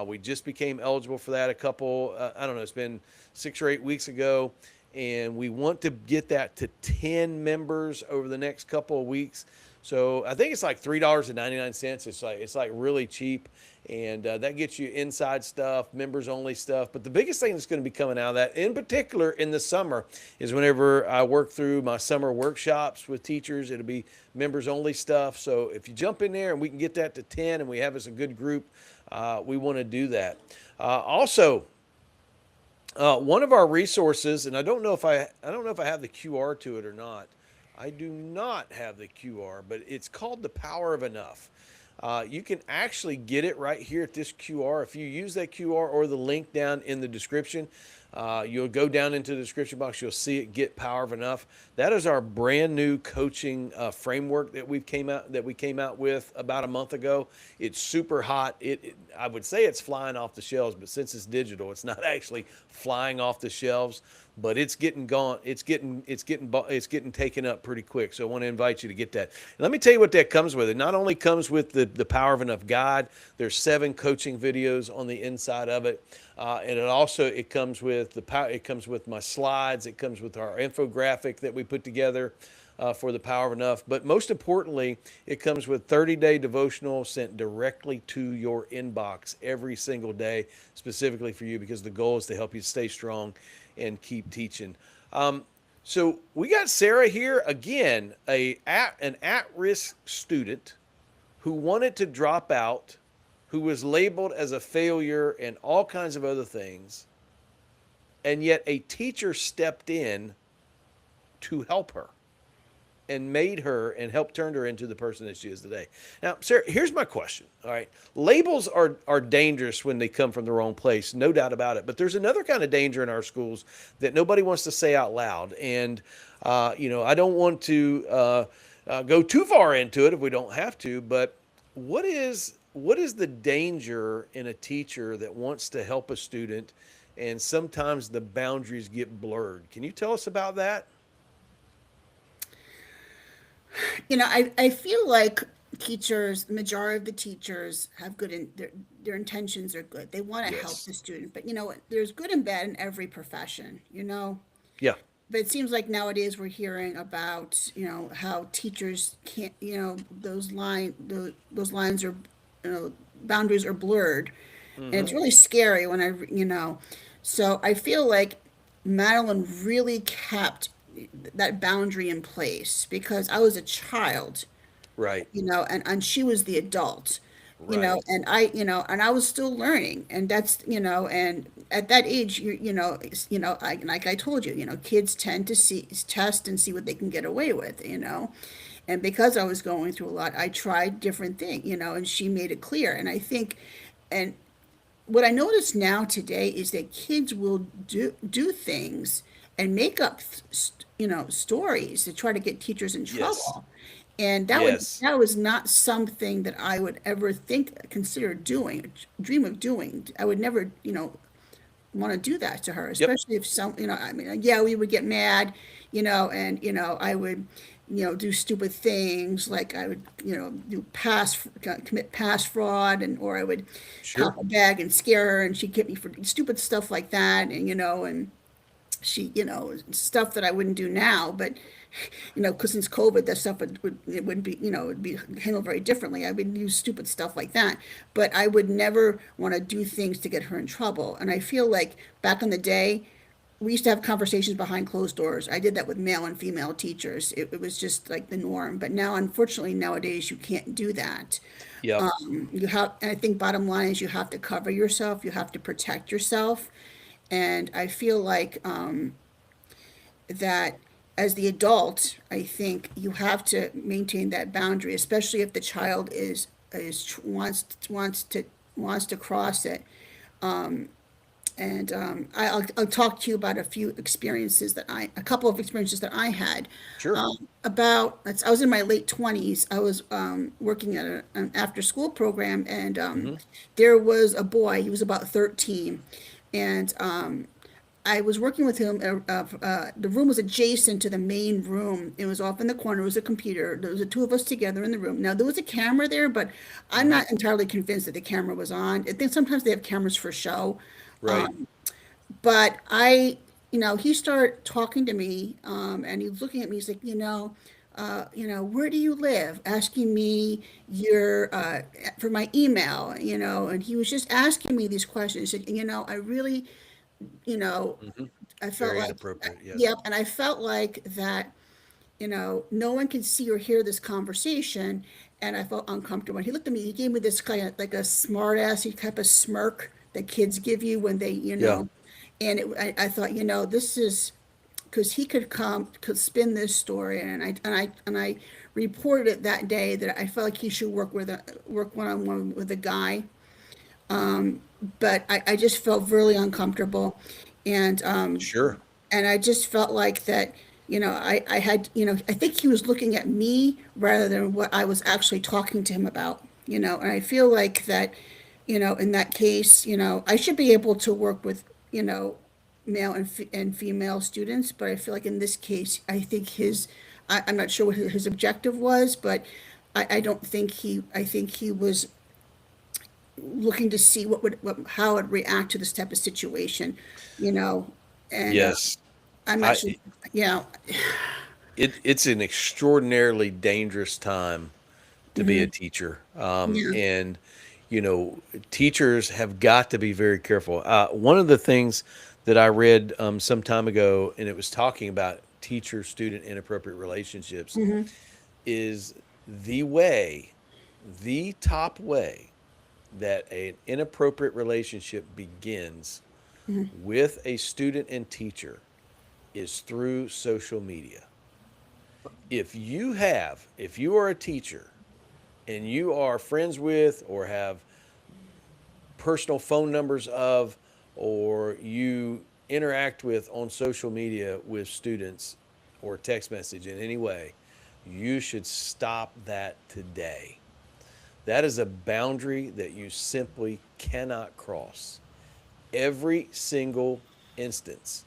We just became eligible for that I don't know, it's been 6 or 8 weeks ago. And we want to get that to 10 members over the next couple of weeks. So I think it's like $3.99. It's like really cheap, and that gets you inside stuff, members only stuff. But the biggest thing that's going to be coming out of that, in particular in the summer, is whenever I work through my summer workshops with teachers, it'll be members only stuff. So if you jump in there and we can get that to 10, and we have us a good group, we want to do that. Also, one of our resources, and I don't know if I have the QR to it or not. I do not have the QR, but it's called The Power of Enough. You can actually get it right here at this QR. If you use that QR or the link down in the description, you'll go down into the description box. You'll see it, Get Power of Enough. That is our brand new coaching framework that we came out with about a month ago. It's super hot. I would say it's flying off the shelves, but since it's digital, it's not actually flying off the shelves. But it's getting gone. It's getting taken up pretty quick. So I want to invite you to get that. And let me tell you what that comes with. It not only comes with the Power of Enough guide. There's 7 coaching videos on the inside of it, and it comes with It comes with my slides. It comes with our infographic that we put together for the Power of Enough. But most importantly, it comes with 30-day devotional sent directly to your inbox every single day, specifically for you, because the goal is to help you stay strong and keep teaching. So we got Sarah here again, an at-risk student who wanted to drop out, who was labeled as a failure and all kinds of other things, and yet a teacher stepped in to help her and made her and helped turn her into the person that she is today. Now, Sarah, here's my question. All right. Labels are dangerous when they come from the wrong place, no doubt about it. But there's another kind of danger in our schools that nobody wants to say out loud. And, I don't want to go too far into it if we don't have to, but what is the danger in a teacher that wants to help a student and sometimes the boundaries get blurred? Can you tell us about that? I feel like teachers, the majority of the teachers have good in their intentions are good. They want to help Yes. the student, but there's good and bad in every profession. Yeah. But it seems like nowadays we're hearing about, how teachers can't, those lines are, boundaries are blurred. And Hmm. it's really scary when so I feel like Madeline really kept that boundary in place because I was a child, Right. and she was the adult, Right. and I was still learning, and and at that age, like I told you, kids tend to see, test and see what they can get away with. And because I was going through a lot, I tried different things, and she made it clear. And I think, and what I notice now today is that kids will do things and make up stories to try to get teachers in Yes. trouble. And Yes. that was not something that I would ever consider doing, dream of doing. I would never, want to do that to her, Yep. especially if I mean, yeah, we would get mad, and, I would, do stupid things like I would, commit pass fraud, or I would Sure. pop a bag and scare her, and she'd get me for stupid stuff like that, and she, stuff that I wouldn't do now, but because since COVID, that stuff it wouldn't be, it would be handled very differently. I would use stupid stuff like that, but I would never want to do things to get her in trouble. And I feel like back in the day, we used to have conversations behind closed doors. I did that with male and female teachers. It was just like the norm. But now, unfortunately, nowadays you can't do that. Yep. And I think bottom line is you have to cover yourself. You have to protect yourself. And I feel like that as the adult, I think you have to maintain that boundary, especially if the child wants to cross it. And I'll talk to you about a couple of experiences that I had. Sure. I was in my late 20s. I was working at an after school program, and Hmm. there was a boy. He was about 13, and I was working with him. The room was adjacent to the main room. It was off in the corner. It was a computer. There was the two of us together in the room. Now there was a camera there, but I'm Hmm. not entirely convinced that the camera was on. I think sometimes they have cameras for show. Right. But he started talking to me, and he was looking at me. He's like, where do you live? Asking me for my email, and he was just asking me these questions. He said, I really, you know, Hmm. I felt Very like, inappropriate. Yes. yep, and I felt like that, no one could see or hear this conversation, and I felt uncomfortable. And he looked at me, he gave me this kind of like a smart assy type of smirk that kids give you when they, Yeah. and I thought, this is because he could spin this story, and I reported it that day that I felt like he should work one on one with a guy, but I just felt really uncomfortable, and Sure. I just felt like that, I had, I think he was looking at me rather than what I was actually talking to him about, and I feel like that, in that case, I should be able to work with, male and female students, but I feel like in this case, I think I'm not sure what his objective was, but I don't think I think he was looking to see how it would react to this type of situation, you know, and Yes. I'm not I sure. Yeah. it's an extraordinarily dangerous time to be a teacher. Yeah. And teachers have got to be very careful. One of the things that I read some time ago, and it was talking about teacher-student inappropriate relationships, is the way, the top way that an inappropriate relationship begins with a student and teacher is through social media. If you are a teacher and you are friends with or have personal phone numbers of, or you interact with on social media with students or text message in any way, you should stop that today. That is a boundary that you simply cannot cross. Every single instance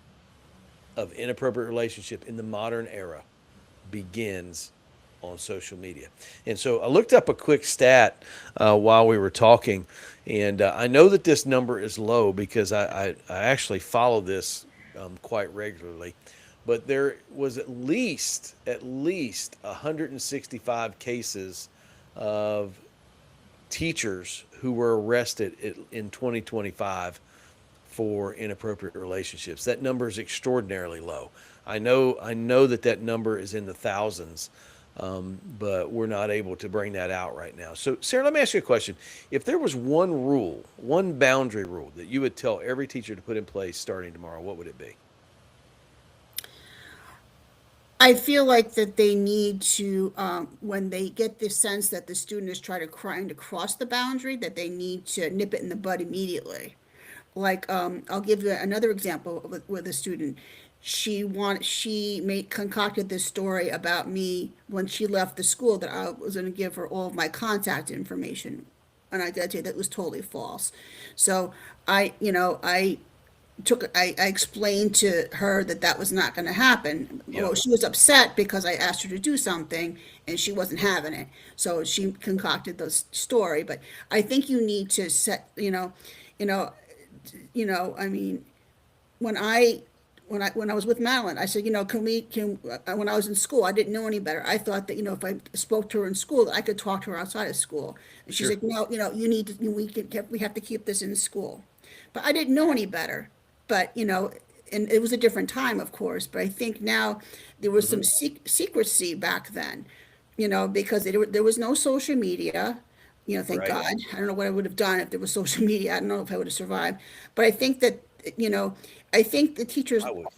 of inappropriate relationship in the modern era begins on social media. And so I looked up a quick stat while we were talking, and I know that this number is low because I actually follow this quite regularly. But there was at least 165 cases of teachers who were arrested in 2025 for inappropriate relationships. That number is extraordinarily low. I know that that number is in the thousands, but we're not able to bring that out right now. So, Sarah, let me ask you a question. If there was one rule, one boundary rule that you would tell every teacher to put in place starting tomorrow, what would it be? I feel like that they need to, when they get the sense that the student is trying to cross the boundary, that they need to nip it in the bud immediately. Like, I'll give you another example with a student. She made concocted this story about me when she left the school that I was going to give her all of my contact information, and I gotta tell you that was totally false. So I explained to her that that was not going to happen. Well, Yep. she was upset because I asked her to do something and she wasn't having it. So she concocted this story. But I think you need to set, you know, I mean, when I was with Madeline, I said, when I was in school, I didn't know any better. I thought that, if I spoke to her in school, I could talk to her outside of school. And she's Sure. like, no, you need to, we have to keep this in school. But I didn't know any better. But, and it was a different time, of course. But I think now there was Hmm. some secrecy back then, because there was no social media. Thank Right. God. I don't know what I would have done if there was social media. I don't know if I would have survived. But I think that, you know, I think the teachers, I would.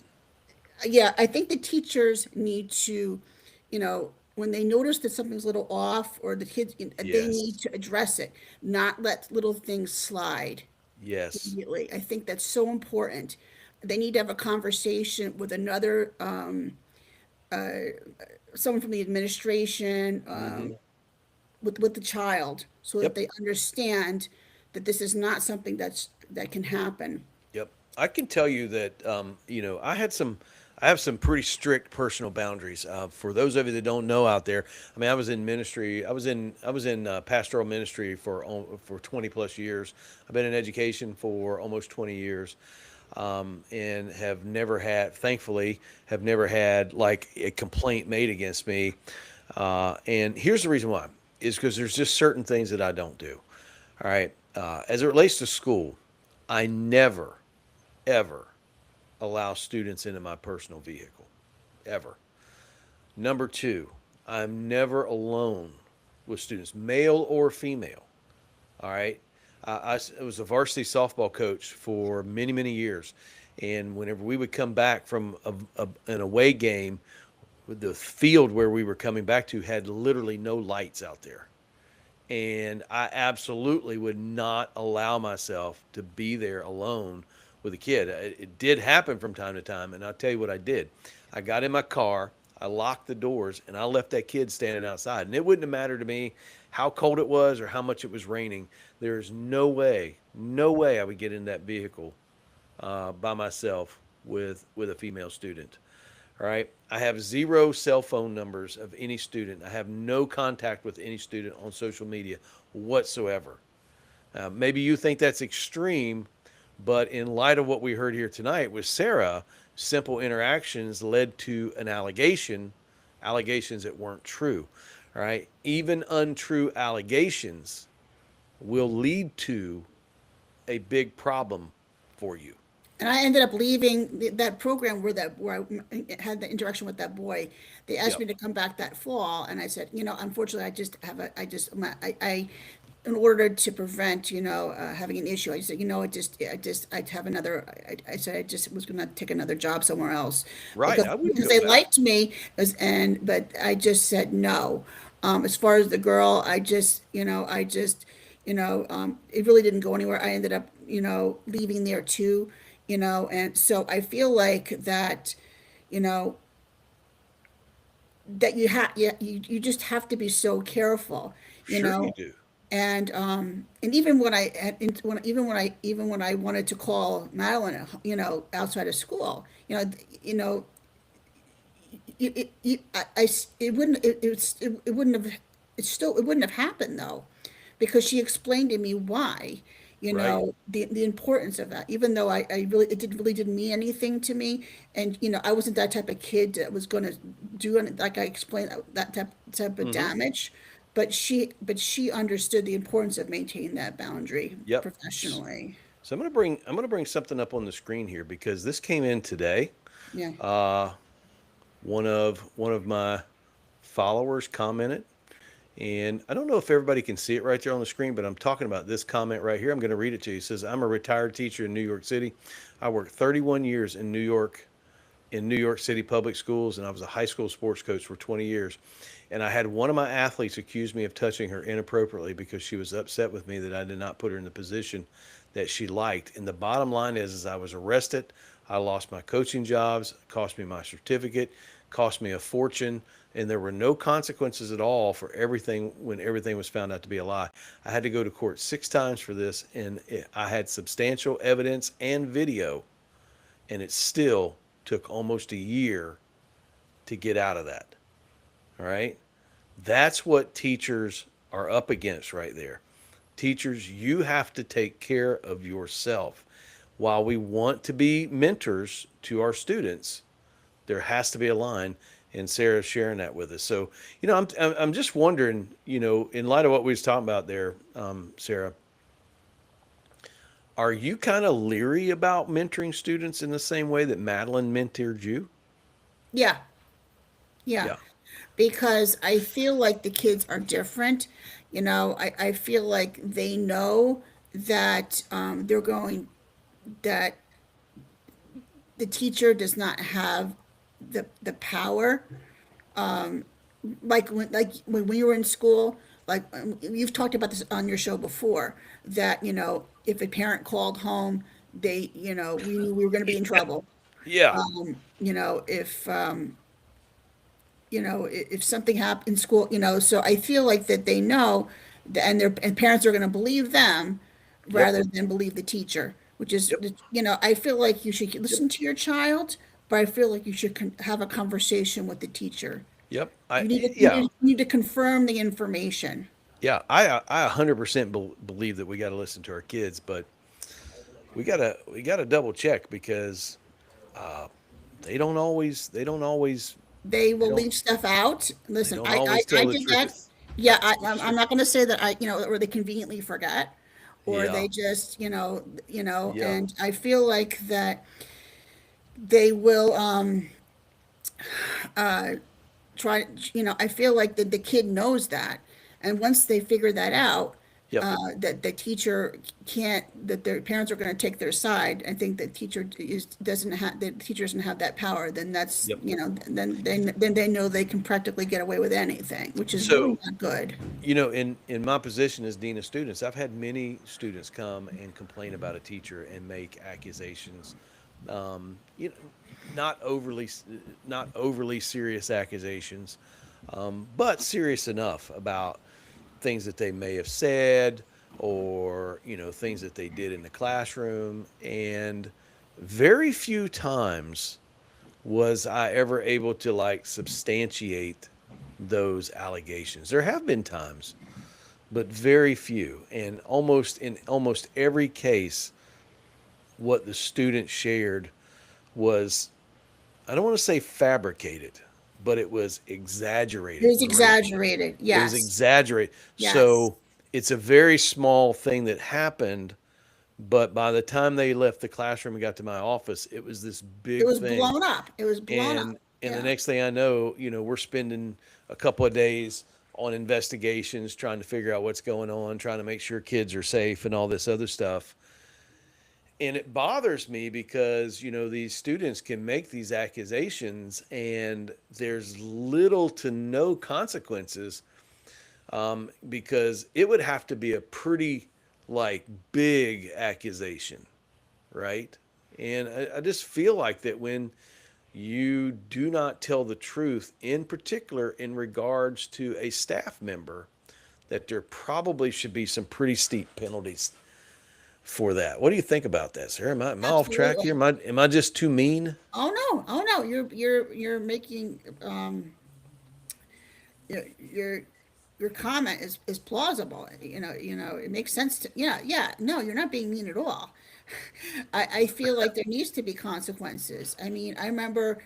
yeah, I think the teachers need to, when they notice that something's a little off or the kids, they need Yes. to address it, not let little things slide Yes. immediately. I think that's so important. They need to have a conversation with another, someone from the administration, Hmm. with the child, so that Yep. they understand that this is not something that can happen. Yep. I can tell you that I have some pretty strict personal boundaries. For those of you that don't know out there, I mean, I was in ministry. I was in pastoral ministry for 20 plus years. I've been in education for almost 20 years, and have never had, thankfully, have never had like a complaint made against me. And here's the reason why: is because there's just certain things that I don't do. All right. As it relates to school, I never, ever allow students into my personal vehicle, ever. Number two, I'm never alone with students, male or female. All right. I was a varsity softball coach for many, many years. And whenever we would come back from an away game, the field where we were coming back to had literally no lights out there. And I absolutely would not allow myself to be there alone with a kid. It did happen from time to time, and I'll tell you what I did. I got in my car, I locked the doors, and I left that kid standing outside. And it wouldn't have mattered to me how cold it was or how much it was raining. There's no way, no way I would get in that vehicle by myself with a female student. All right. I have zero cell phone numbers of any student. I have no contact with any student on social media whatsoever. Maybe you think that's extreme, but in light of what we heard here tonight with Sarah, simple interactions led to an allegation, allegations that weren't true. All right. Even untrue allegations will lead to a big problem for you. And I ended up leaving that program where I had the interaction with that boy. They asked Yep. me to come back that fall, and I said, unfortunately, I just have a, I just, my, in order to prevent, having an issue, I said, I'd have another. I said I just was going to take another job somewhere else Right. because I wouldn't because go they back. liked me, but I just said no. As far as the girl, it really didn't go anywhere. I ended up, leaving there too, and so I feel like that, you know, that you just have to be so careful, you Sure, you know, do. and even when I had- even when I wanted to call Madeline, outside of school, it wouldn't, it wouldn't have, it wouldn't have happened though, because she explained to me why, Right. the importance of that, even though I really, really didn't mean anything to me. And, I wasn't that type of kid that was going to do any, like I explained, that type of Mm-hmm. damage. But she understood the importance of maintaining that boundary Yep. professionally. So I'm gonna bring something up on the screen here because this came in today. Yeah. Uh, one of my followers commented, and I don't know if everybody can see it right there on the screen, but I'm talking about this comment right here. I'm going to read it to you. It says, "I'm a retired teacher in New York City. I worked 31 years in New York City public schools, and I was a high school sports coach for 20 years. And I had one of my athletes accuse me of touching her inappropriately because she was upset with me that I did not put her in the position that she liked. And the bottom line is I was arrested. I lost my coaching jobs, cost me my certificate, cost me a fortune, and there were no consequences at all for everything when everything was found out to be a lie. I had to go to court 6 times for this, and I had substantial evidence and video, and it still took almost a year to get out of that. All right. That's what teachers are up against right there. Teachers, you have to take care of yourself. While we want to be mentors to our students, there has to be a line, and Sarah's sharing that with us. So, I'm just wondering, in light of what we was talking about there, Sarah, are you kind of leery about mentoring students in the same way that Madeline mentored you? Yeah. Yeah. Yeah. Because I feel like the kids are different. I feel like they know that, that the teacher does not have the power. Like when we were in school, like, you've talked about this on your show before, that, if a parent called home, we knew we were going to be in trouble. Yeah. If if something happened in school, so I feel like that they know, and parents are going to believe them Yep. rather than believe the teacher, which is, Yep. I feel like you should Yep. listen to your child, but I feel like you should have a conversation with the teacher. Yep. You need to confirm the information. Yeah. I 100% believe that we got to listen to our kids, but we gotta double check because they don't always They they will don't leave stuff out. they Listen, don't always I tell the did that. truth. Yeah, That's I'm true. not going to say that or they conveniently forget, or Yeah. they just, Yeah. and I feel like that they will, try, I feel like the kid knows that. And once they figure that out, Yep. that the teacher can't, that their parents are going to take their side. I think the teacher doesn't have, the teacher doesn't have that power. Then that's, Yep. then they know they can practically get away with anything, which is So, really not good. in my position as dean of students, I've had many students come and complain about a teacher and make accusations. You know, not overly not overly serious accusations, but serious enough about things that they may have said, or things that they did in the classroom. And very few times was I ever able to like substantiate those allegations. There have been times, but very few. And almost every case, what the student shared was, I don't want to say fabricated, but it was It exaggerated was greatly. exaggerated. It was Yes. exaggerated. Yes. So it's a very small thing that happened, but by the time they left the classroom and got to my office, it was this It big was thing. blown up. It was blown up. And the Yeah. next thing I know, we're spending a couple of days on investigations, trying to figure out what's going on, trying to make sure kids are safe and all this other stuff. And it bothers me because, these students can make these accusations and there's little to no consequences, because it would have to be a pretty, like, big accusation, right? And I just feel like that when you do not tell the truth, in particular in regards to a staff member, that there probably should be some pretty steep penalties. for that. What do you think about that, Sarah? Am I off track here? Absolutely. Am I just too mean? Oh no, you're making your your comment is plausible. It makes sense to, yeah. No, you're not being mean at all. I feel like there needs to be consequences. I mean, I remember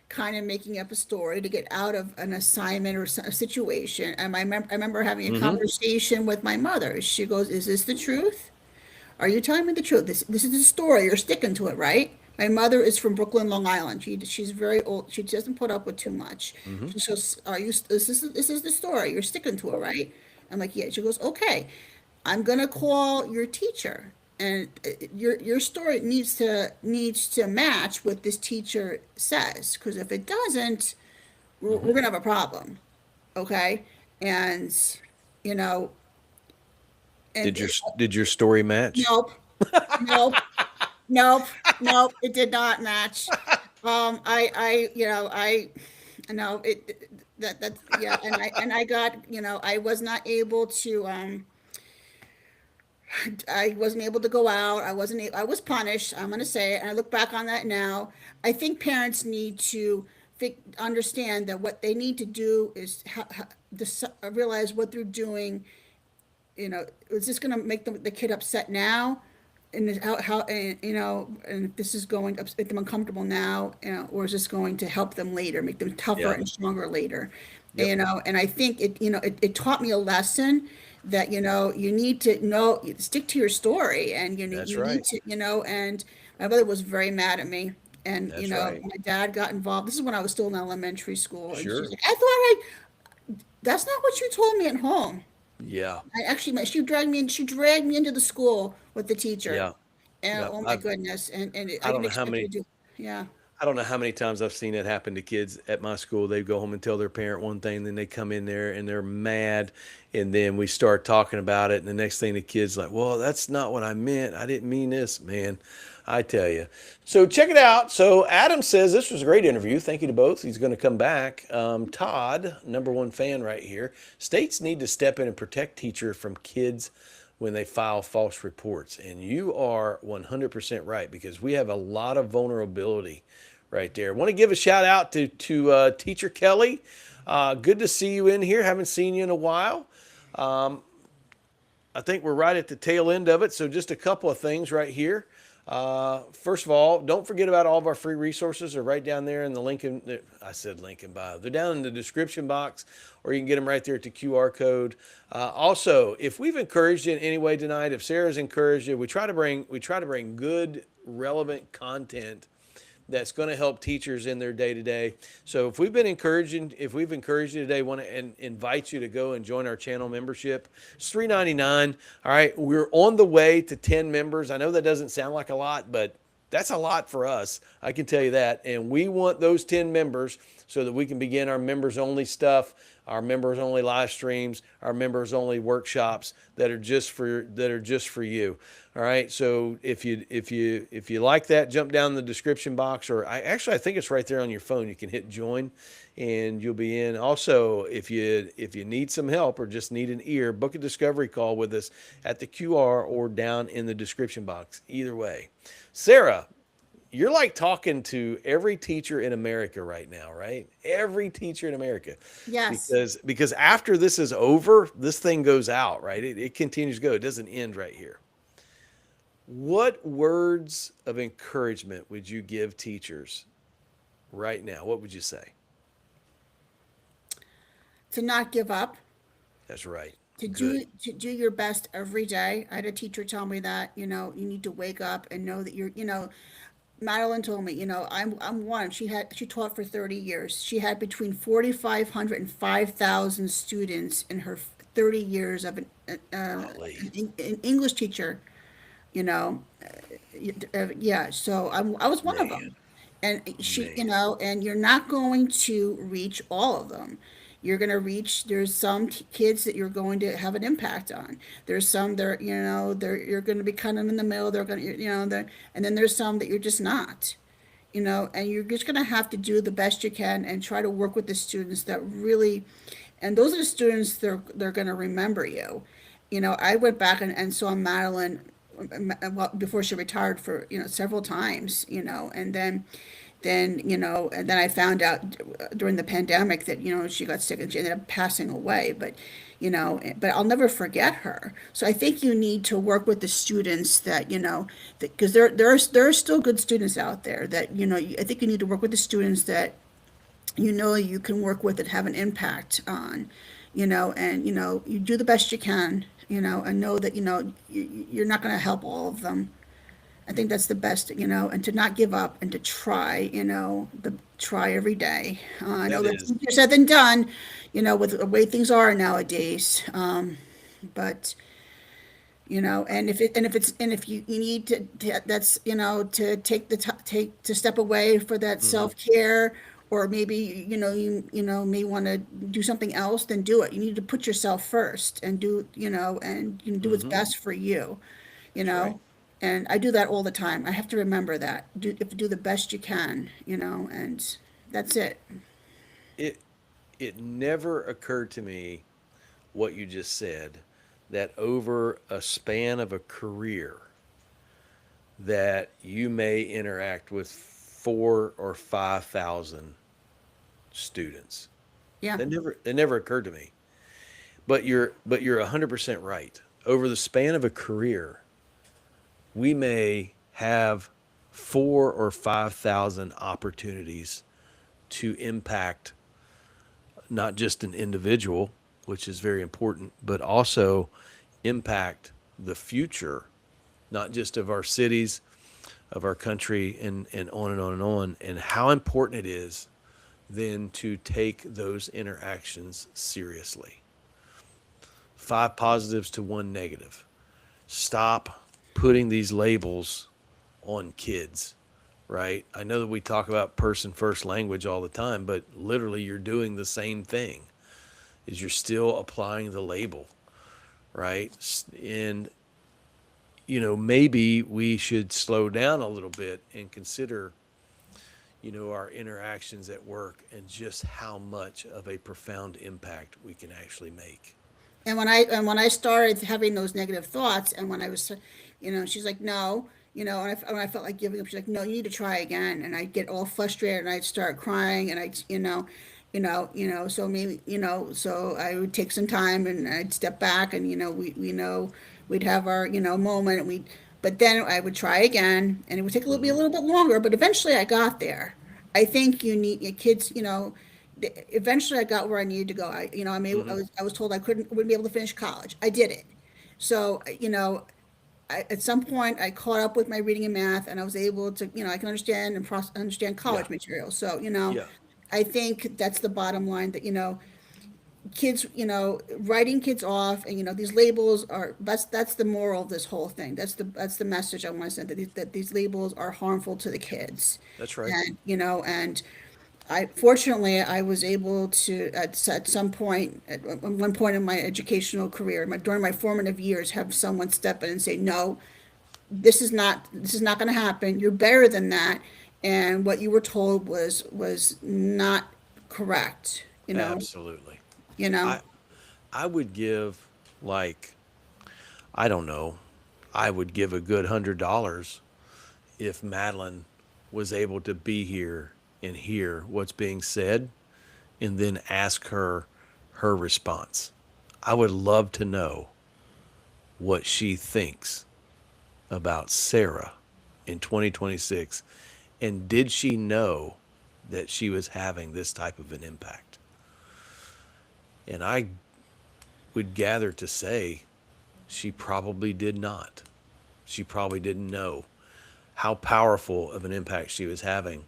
kind of making up a story to get out of an assignment or a situation. And I remember having a Mm-hmm. conversation with my mother. She goes, "Is this the truth? Are you telling me the truth? This is the story. You're sticking to it, right?" My mother is from Brooklyn, Long Island. She's very old. She doesn't put up with too much. Mm-hmm. She says, "Are you? This is the story. You're sticking to it, right?" I'm like, "Yeah." She goes, "Okay. I'm gonna call your teacher, and your story needs to match what this teacher says. Because if it doesn't, we're Mm-hmm. gonna have a problem, okay?" And you know, and Did your story match? nope, nope, nope, nope. It did not match. No, that's yeah, and I got, I was not able to, I wasn't able to go out. I was punished. I'm going to say it. And I look back on that now. I think parents need to understand that what they need to do is realize what they're doing. Is this going to make the kid upset now? And and if this is going to make them uncomfortable now, or is this going to help them later, make them tougher Yeah. and stronger later? Yep. And I think it taught me a lesson that, you need to stick to your story, and That's you need right. to, and my brother was very mad at me. And, That's right. my dad got involved. This is when I was still in elementary school. And she's Sure. like, that's not what you told me at home. Yeah. I actually, she dragged me into the school with the teacher. Yeah. And Yeah. oh my goodness. And I I don't didn't know how expect her to many do, yeah. I don't know how many times I've seen it happen to kids at my school. They go home and tell their parent one thing, then they come in there and they're mad, and then we start talking about it, and the next thing the kid's like, "Well, that's not what I meant. I didn't mean this, man." I tell you. So check it out. So Adam says this was a great interview. Thank you to both. He's going to come back. Todd, number one fan right here. States need to step in and protect teachers from kids when they file false reports. And you are 100% right, because we have a lot of vulnerability right there. Want to give a shout out to Teacher Kelly. Good to see you in here. Haven't seen you in a while. I think we're right at the tail end of it. So just a couple of things right here. First of all, don't forget about all of our free resources. They're right down there in the link. I said link in bio. They're down in the description box, or you can get them right there at the QR code. Also, if we've encouraged you in any way tonight, if Sarah's encouraged you, we try to bring good, relevant content that's going to help teachers in their day to day. So if we've encouraged you today, want to invite you to go and join our channel membership. It's $3.99. All right, we're on the way to 10 members. I know that doesn't sound like a lot, but that's a lot for us. I can tell you that. And we want those 10 members so that we can begin our members only stuff, our members only live streams, our members only workshops that are just for you. All right. So if you like that, jump down in the description box, or I think it's right there on your phone. You can hit join, and you'll be in. Also, if you need some help or just need an ear, book a discovery call with us at the QR or down in the description box. Either way, Sarah, you're like talking to every teacher in America right now, right? Every teacher in America. Yes. Because after this is over, this thing goes out, right? It continues to go. It doesn't end right here. What words of encouragement would you give teachers right now? What would you say? To not give up, That's right. to Good. do your best every day. I had a teacher tell me that, you need to wake up and know that Madeline told me, I'm one. She taught for 30 years. She had between 4,500 and 5,000 students in her 30 years of Golly. an English teacher, you know. Yeah, so I was one of Man. them. And Man. and you're not going to reach all of them. You're going to reach, there's some kids that you're going to have an impact on. There's some that, you're going to be kind of in the middle. They're going to, and then there's some that you're just not, and you're just going to have to do the best you can and try to work with the students that really, and those are the students they're going to remember you. I went back and saw Madeline well, before she retired for, several times, and then, and then I found out during the pandemic that, she got sick and she ended up passing away. But I'll never forget her. So I think you need to work with the students that, because there are still good students out there that, I think you need to work with the students that you can work with and have an impact on, and you do the best you can, and know that you're not going to help all of them. I think that's the best, and to not give up and to try, try every day. I know That that's is, easier said than done, with the way things are nowadays. But and if you need to that's to take take to step away for that mhm, self-care, or maybe may want to do something else, then do it. You need to put yourself first and do and do what's mhm, best for you, you that's right. know and I do that all the time. I have to remember that do the best you can, and that's it. It it never occurred to me what you just said, that over a span of a career that you may interact with 4 or 5 thousand students. Yeah. That never occurred to me. But you're 100% right. Over the span of a career, we may have 4 or 5 thousand opportunities to impact not just an individual, which is very important, but also impact the future, not just of our cities, of our country, and on and on and on. And how important it is then to take those interactions seriously. 5 positives to one negative. Stop putting these labels on kids, right? I know that we talk about person first language all the time, but literally you're doing the same thing. Is you're still applying the label, right? And maybe we should slow down a little bit and consider our interactions at work and just how much of a profound impact we can actually make. And when I started having those negative thoughts, and when I was, she's like, no, when I felt like giving up, she's like, no, you need to try again. And I'd get all frustrated and I'd start crying, and so maybe, so I would take some time and I'd step back, and we'd have our moment, and but then I would try again, and it would take be a Hmm. little bit longer, but eventually I got there. I think you need your kids, eventually I got where I needed to go. Hmm. I was told I wouldn't be able to finish college. I did it. So, at some point I caught up with my reading and math, and I was able to, I can understand and understand Yeah. college material. So, Yeah. I think that's the bottom line, that, kids, writing kids off, and, these labels are, that's the moral of this whole thing. That's the message I want to send, that these labels are harmful to the kids. That's right. And, and I was able to, at some point, at one point in my educational career, during my formative years, have someone step in and say, no, this is not going to happen. You're better than that. And what you were told was not correct, Absolutely. you know. I I would give, like, I don't know, I would give a good $100 if Madeline was able to be here and hear what's being said and then ask her response. I would love to know what she thinks about Sarah in 2026, and did she know that she was having this type of an impact? And I would gather to say she probably did not. She probably didn't know how powerful of an impact she was having.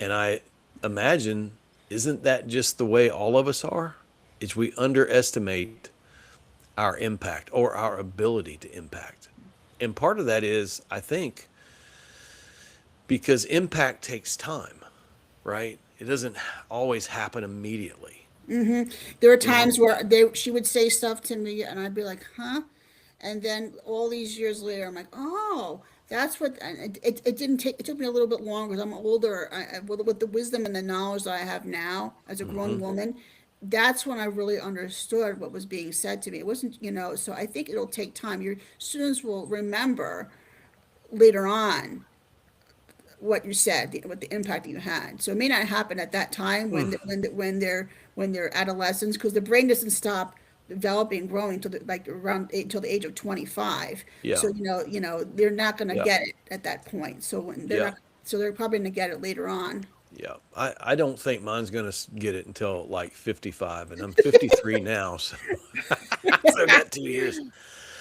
And I imagine, isn't that just the way all of us are? Is we underestimate our impact or our ability to impact. And part of that is, I think, because impact takes time, right? It doesn't always happen immediately, There were you know? times where she would say stuff to me, and I'd be like, huh? And then all these years later, I'm like, oh, that's what. And it didn't take. It took me a little bit longer, 'cause I'm older. With the wisdom and the knowledge that I have now as a grown Hmm. woman, that's when I really understood what was being said to me. It wasn't, so I think it'll take time. Your students will remember later on what you said, what the impact you had. So it may not happen at that time when they're adolescents, because the brain doesn't stop developing, growing till like around till the age of 25. Yeah. So they're not going to Yeah. get it at that point. So when they're Yeah. not, so they're probably going to get it later on. Yeah. I don't think mine's going to get it until like 55, and I'm 53 now. So, so I got 2 years.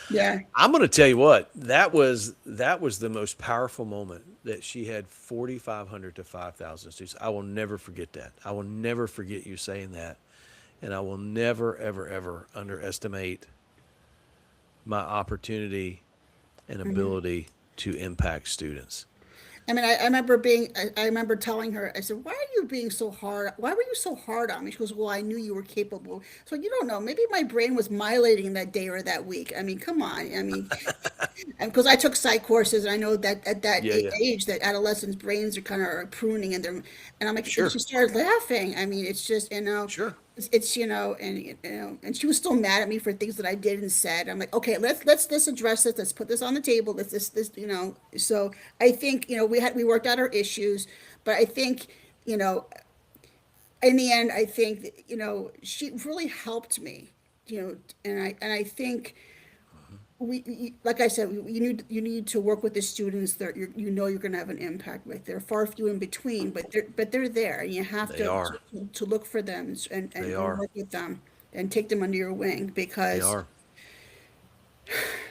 Yeah. I'm going to tell you what, that was the most powerful moment that she had 4,500 to 5,000 students. I will never forget that. I will never forget you saying that. And I will never, ever, ever underestimate my opportunity and ability to impact students. I mean, I remember I remember telling her, I said, why are you being so hard? Why were you so hard on me? She goes, well, I knew you were capable. So you don't know, maybe my brain was myelating that day or that week. I mean, come on. I mean, and because I took psych courses, and I know that at that Yeah, yeah. age, that adolescents' brains are kind of pruning, and I'm like, and Sure. she started laughing. I mean, it's just, Sure. and she was still mad at me for things that I did and said. I'm like, okay, let's address this. Let's put this on the table. Let's this. So I think we worked out our issues, but I think you know in the end, I think she really helped me. And I think like I said, you need to work with the students that you're going to have an impact with. They're far few in between, but they're there, and you have They to are. to look for them They and are. work with them and take them under your wing, They because are.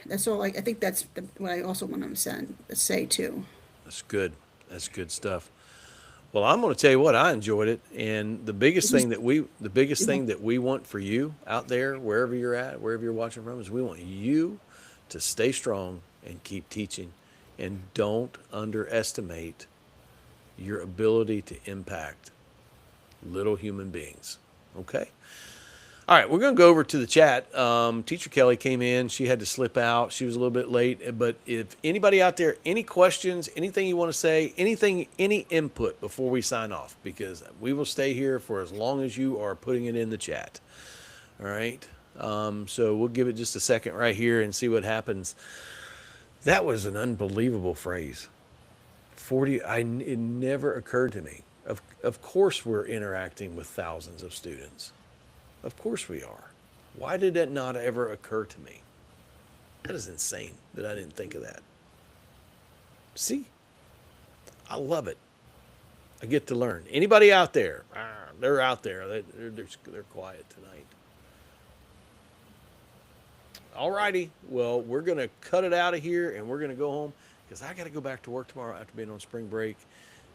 that's all. I think that's what I also want to say too. That's good. That's good stuff. Well, I'm going to tell you what, I enjoyed it, and the biggest thing that we want for you out there, wherever you're at, wherever you're watching from, is we want you to stay strong and keep teaching, and don't underestimate your ability to impact little human beings. Okay? All right, we're going to go over to the chat. Teacher Kelly came in. She had to slip out. She was a little bit late. But if anybody out there, any questions, anything you want to say, anything, any input before we sign off, because we will stay here for as long as you are putting it in the chat. All right. So we'll give it just a second right here and see what happens. That was an unbelievable phrase. 40, it never occurred to me. Of course, we're interacting with thousands of students. Of course we are. Why did that not ever occur to me? That is insane that I didn't think of that. See, I love it. I get to learn. Anybody out there? They're out there. They're quiet tonight. All righty. Well, we're going to cut it out of here, and we're going to go home, because I got to go back to work tomorrow after being on spring break.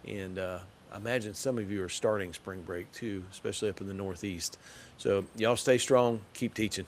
And I imagine some of you are starting spring break too, especially up in the Northeast. So y'all stay strong. Keep teaching.